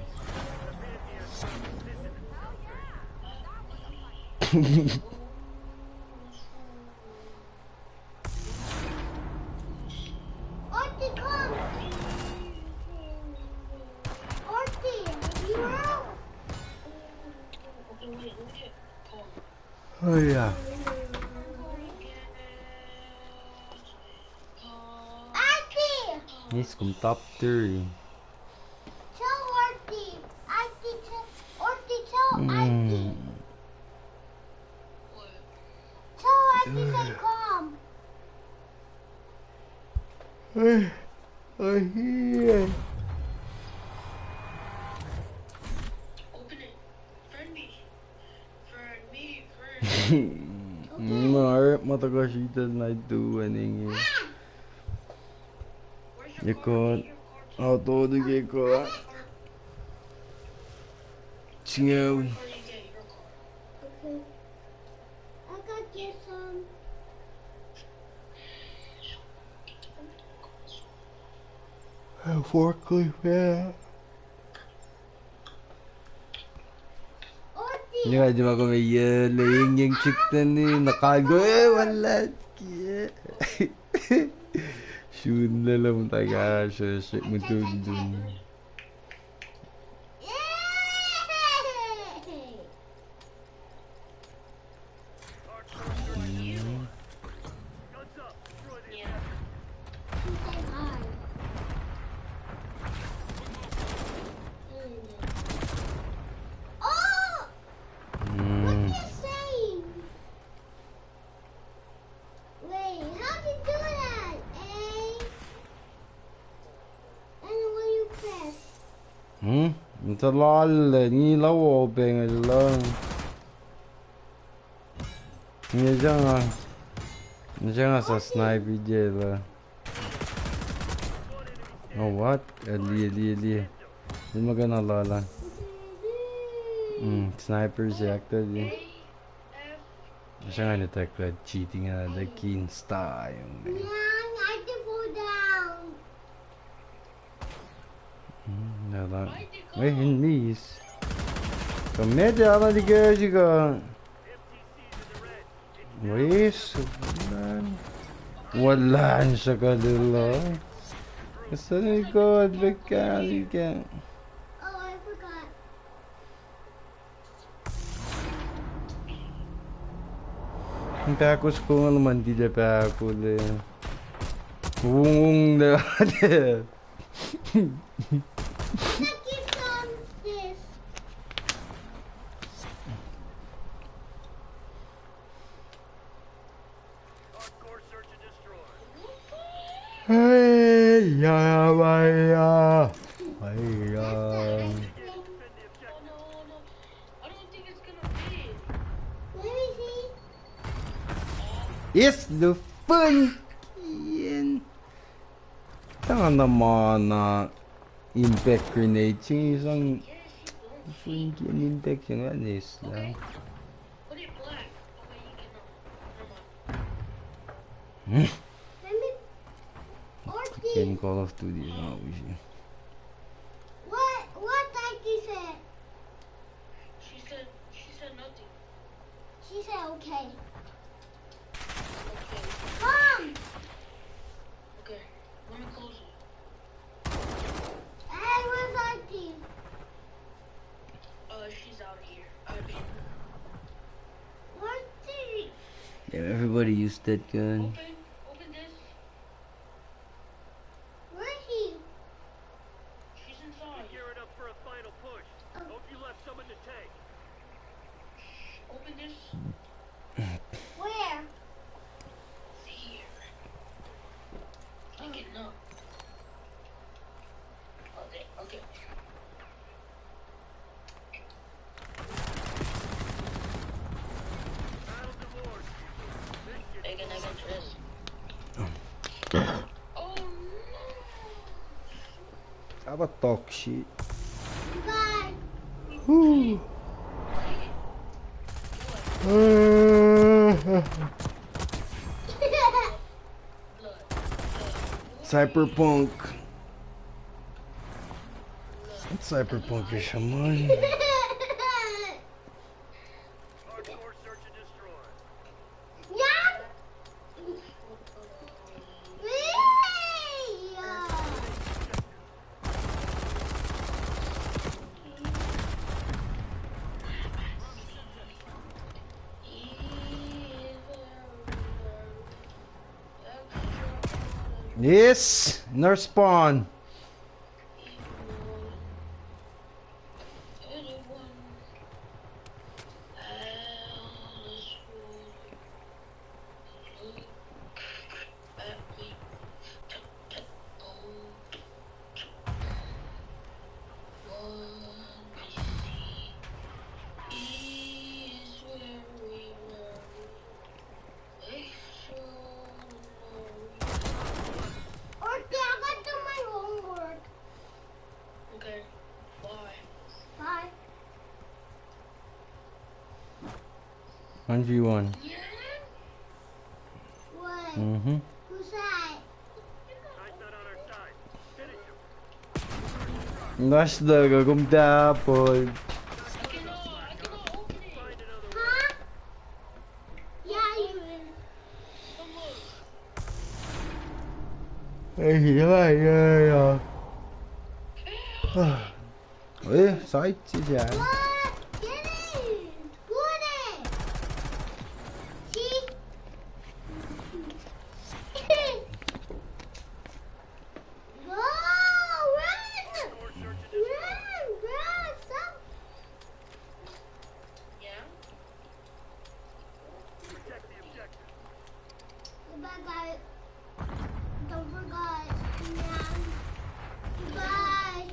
L: Archie, come. Archie, you out?
A: Oh yeah.
L: Archie!
A: He's come top 3.
L: Tell Archie. Archie, tell Archie. Tell Archie to come.
A: I hear.
M: Open it. Friend me.
A: Alright, matagal siya na do anything. Record. Auto do record. Tinha.
L: Okay. I got you some.
A: Forklift, yeah. Nga di ba kung may laying yung chick na ni nakago wala kiya. Shoot na lang taga siya mo dun. Inte lalle, ni la open lang. Ni jangan sa sniper je lah. Oh what? Ali. Ni magana lala. Sniper sector je. Jangan attack cheating ada keen star yung. Wait, miss. Comédia lá de guerra. Isso, wala siya kadilo. Gusto ni God, mechanic.
L: Oh, I forgot.
A: Ang pekos ko naman di na peko le. Na. Hey, yeah.
M: No, I don't think it's gonna be.
L: Let me see.
A: It's the fun. Tanga naman na impact grenade yung isang funky impact yung anis lang.
M: Put it black. Okay, you can.
A: Game Call of Duty na uji.
L: What Dikey said?
M: She said nothing.
L: She said okay.
M: Okay.
L: Mom!
M: Okay. Let me close it.
L: Hey, where's Dikey?
M: She's out of here.
L: Where's she?
A: Yeah, everybody used that gun.
M: Open this.
L: Where's she?
M: She's inside.
E: Gearing up for a final push. Hope you left some in the tank.
M: Open this.
L: Where?
M: Here. Take it up. Okay, okay. I got this. Oh no!
A: How about talk shit?
L: Bye.
A: Whew. Cyberpunk. What cyberpunk is siya man? Yes, nurse spawn. 1v1.
L: What?
A: Mm-hmm.
L: Who's that?
A: Nasdaga kung tapon.
L: Huh? Yeah, you
A: Ay. Ê, sói chứ dạ.
L: What? Get it! Good it! See? Go! Run! Run! Stop!
M: Yeah?
L: Goodbye, guys. Don't forget. Yeah. Goodbye.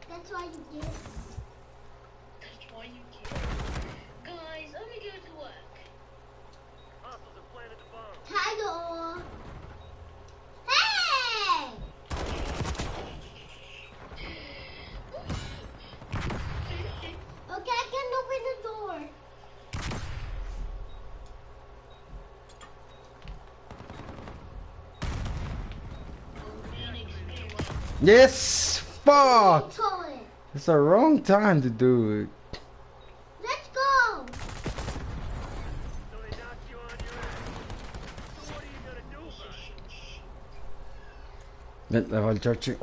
L: That's why you get.
M: That's why you get. Guys, let me go to work.
L: Title. Hey! Okay, I can open the door.
A: Yes! Fuck!
L: Call it.
A: It's the wrong time to do it.
L: Let's go.
A: Mid level charging.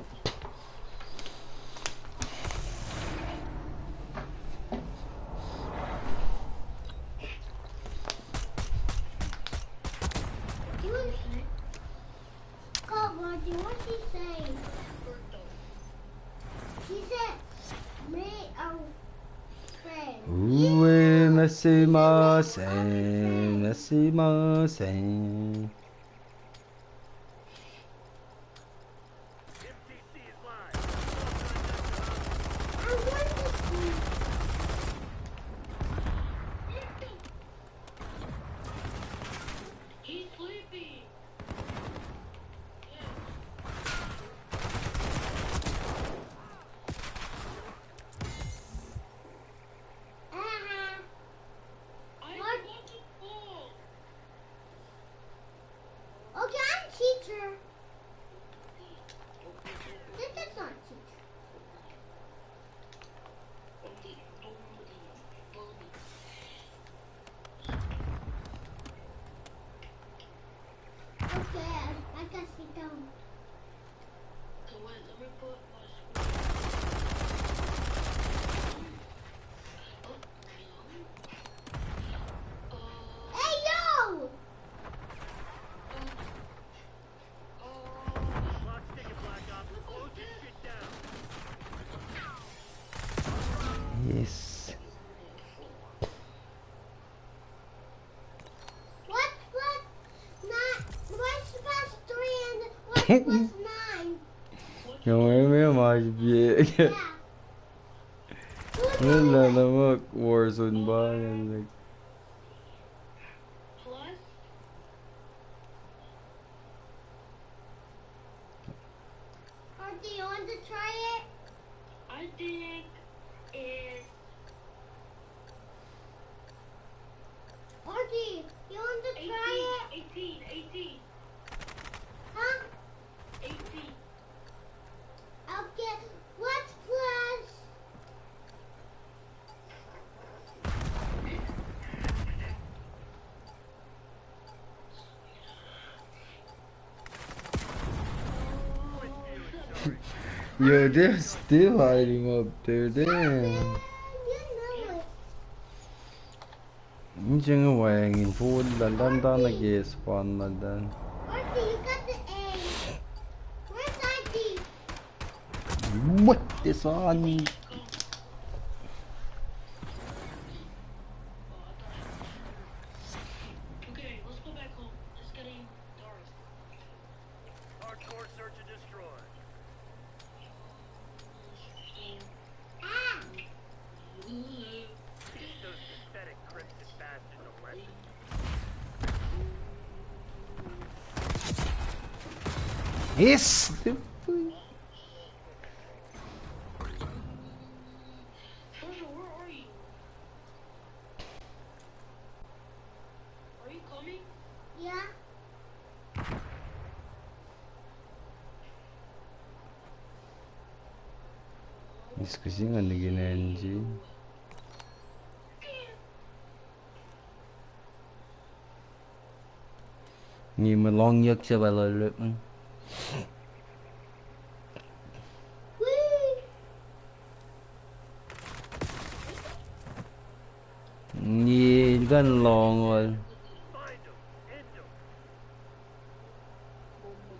L: Call Marty. What's he saying? He said, meet our friend.
A: Nasimasen.
M: He's sleeping.
L: Okay, I'm teacher. This is not teacher. Okay, I can sit down.
M: So wait, let me put my
L: Hey, yo!
A: Yes.
L: What's past 3 and what's plus 9?
A: Không em biết mà gì. Nên là nó mất Warzone 3 nên là
M: plus?
L: Do you want to try it?
M: I think it's
L: Archie, you want to try it?
M: 18.
L: Huh?
M: 18.
L: Okay, what's plus?
A: Yo, they're still hiding up there, damn. Những hoàng nghìn full là đâm ta là ghê spawn mà đâm.
L: Archie, you got the A. Where's Archie?
A: What is on?
M: Okay, let's go back home. It's getting dark.
E: Hardcore search and destroy.
L: Ah!
E: Those pathetic crimson bastards away.
A: Yes!
L: Yeah.
A: Discussing on the energy. Nhìn mà lon nhất sẽ phải lời lực. Nhìn gần lon rồi.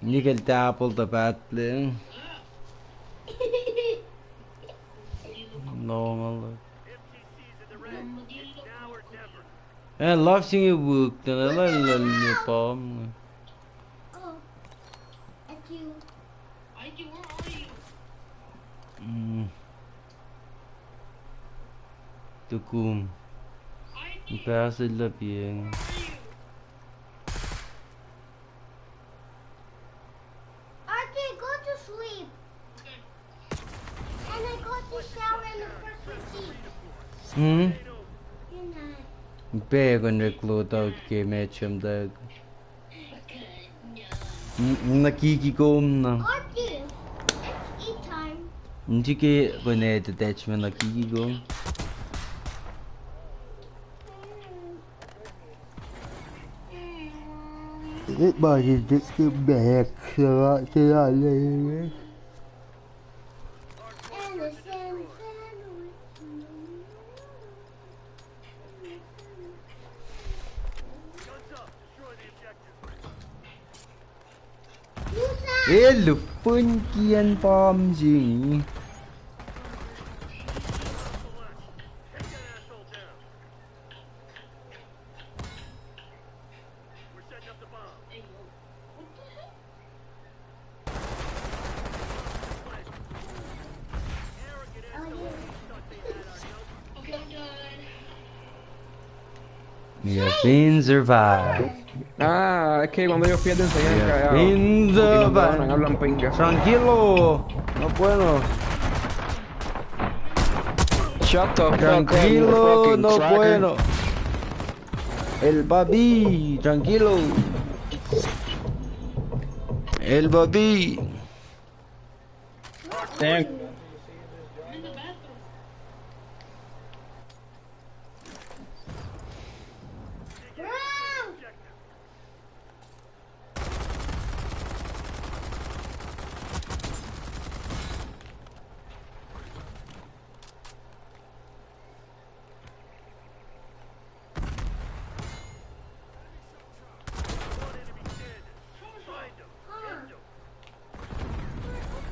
A: Như cái apple tập bát lên. Lon rồi. Love seeing you work. Then I love you, Palm. Tukum. Pass it up here.
L: Archie, go to sleep. And I go to shower in the first routine. Good night.
A: Bag on the clothes out game match him dog. Nakikigom na.
L: Archie, it's eat time.
A: Hindi kaya kung attachment nakikigom. It might just get back so I leave. Hello, Punkian Palm gì? Yeah, Finn survived.
B: Ah, es que cuando ellos pierden se quedan
A: Yeah,
B: callados.
A: Finn
B: No
A: survived.
B: hablan pinga.
A: Tranquilo, no puedo.
B: Shut the fuck up, you
A: Tranquilo,
B: fucking
A: no
B: cracker.
A: puedo. El babi, tranquilo. El babi.
B: Damn.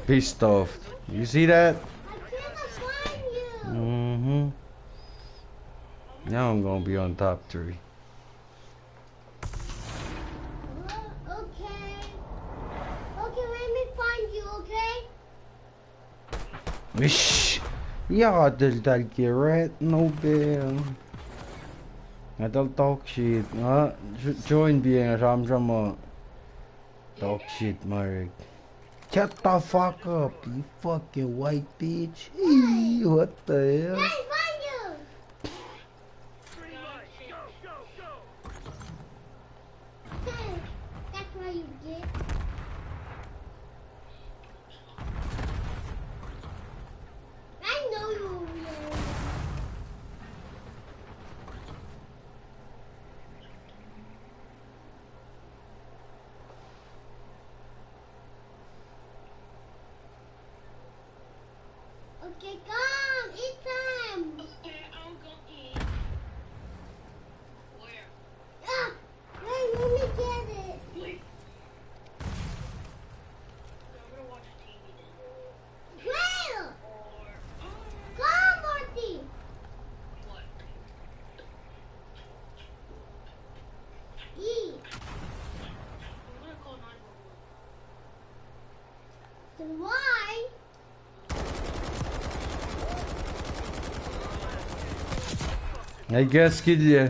A: Pissed off. You see that?
L: I can't find you.
A: Mm-hmm. Now I'm gonna be on top 3.
L: Okay. Okay, let me find you, okay?
A: Wish. Ja, del rat no bear. I don't talk shit. Join being a ram talk shit, Marek. Shut the fuck up, you fucking white bitch. Hey, what the hell?
L: Hey, find you. Hey, that's what you get. I know you over there. Okay, come, eat time.
M: Okay, I'll go eat. Where?
L: Ah, wait, let me get it.
M: Wait. I'm gonna watch TV then.
L: Where?
M: Or,
L: Come, Marty.
M: what?
L: Eat.
M: I'm gonna call 911.
L: Then why?
A: I guess kid ya.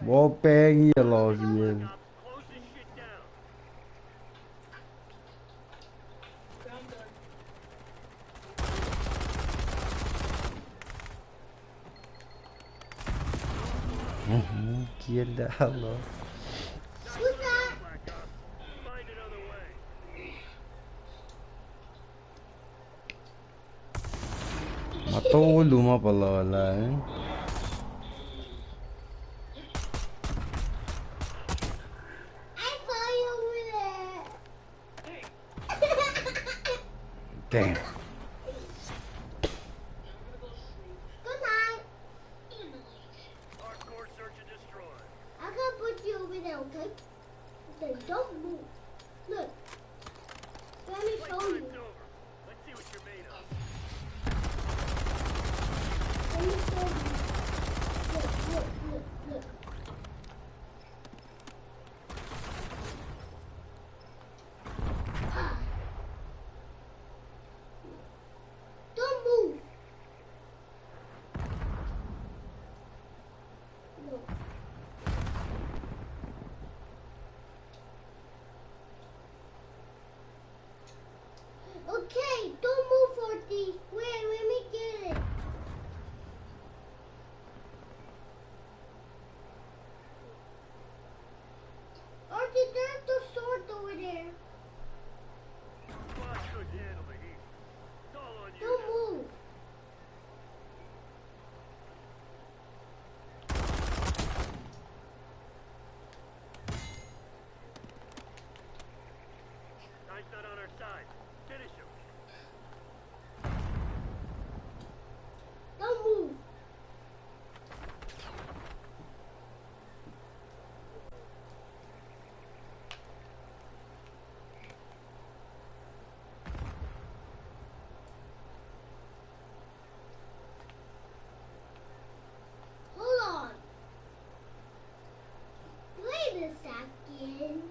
A: Ball bang ya lo ya. Kill the hell off. Matuluma pala wala eh. Damn.
L: Good night. I'm gonna put you over there, okay? Okay, don't move. Look. Let me show you.
E: Let's see what you're made of.
L: Let me show you. Look, look, look, look. Don't move. Look. Okay, don't move, Forty. Wait, let me get it. Archie, there's the sword over there.
E: Squad could handle the heat. It's all on you.
L: Don't move.
E: Time's not on our side. Finish him.
L: Don't move. Hold on. Wait a second.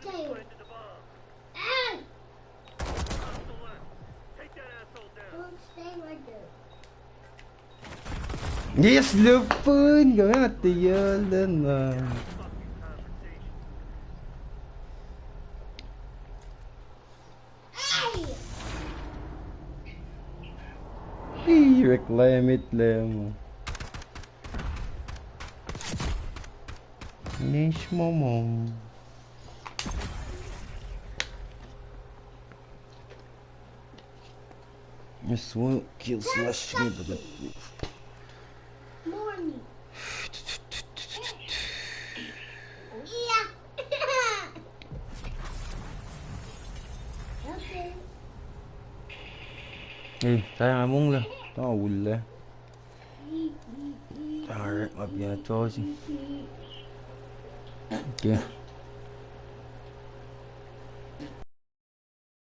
L: Stay with
E: Planted the bomb.
L: Hey!
E: Hostile left. Take that asshole down.
L: Don't stay right there.
A: Yes, Lupin! Gawin natin yun. Then,
L: Hey!
A: reclaim it lang. Nish momong. This won't kill slash me, but
L: Morning. Yeah. Okay.
A: eh, sayang among lah. Tawul lah. Tarik mabiyat to si. Okay.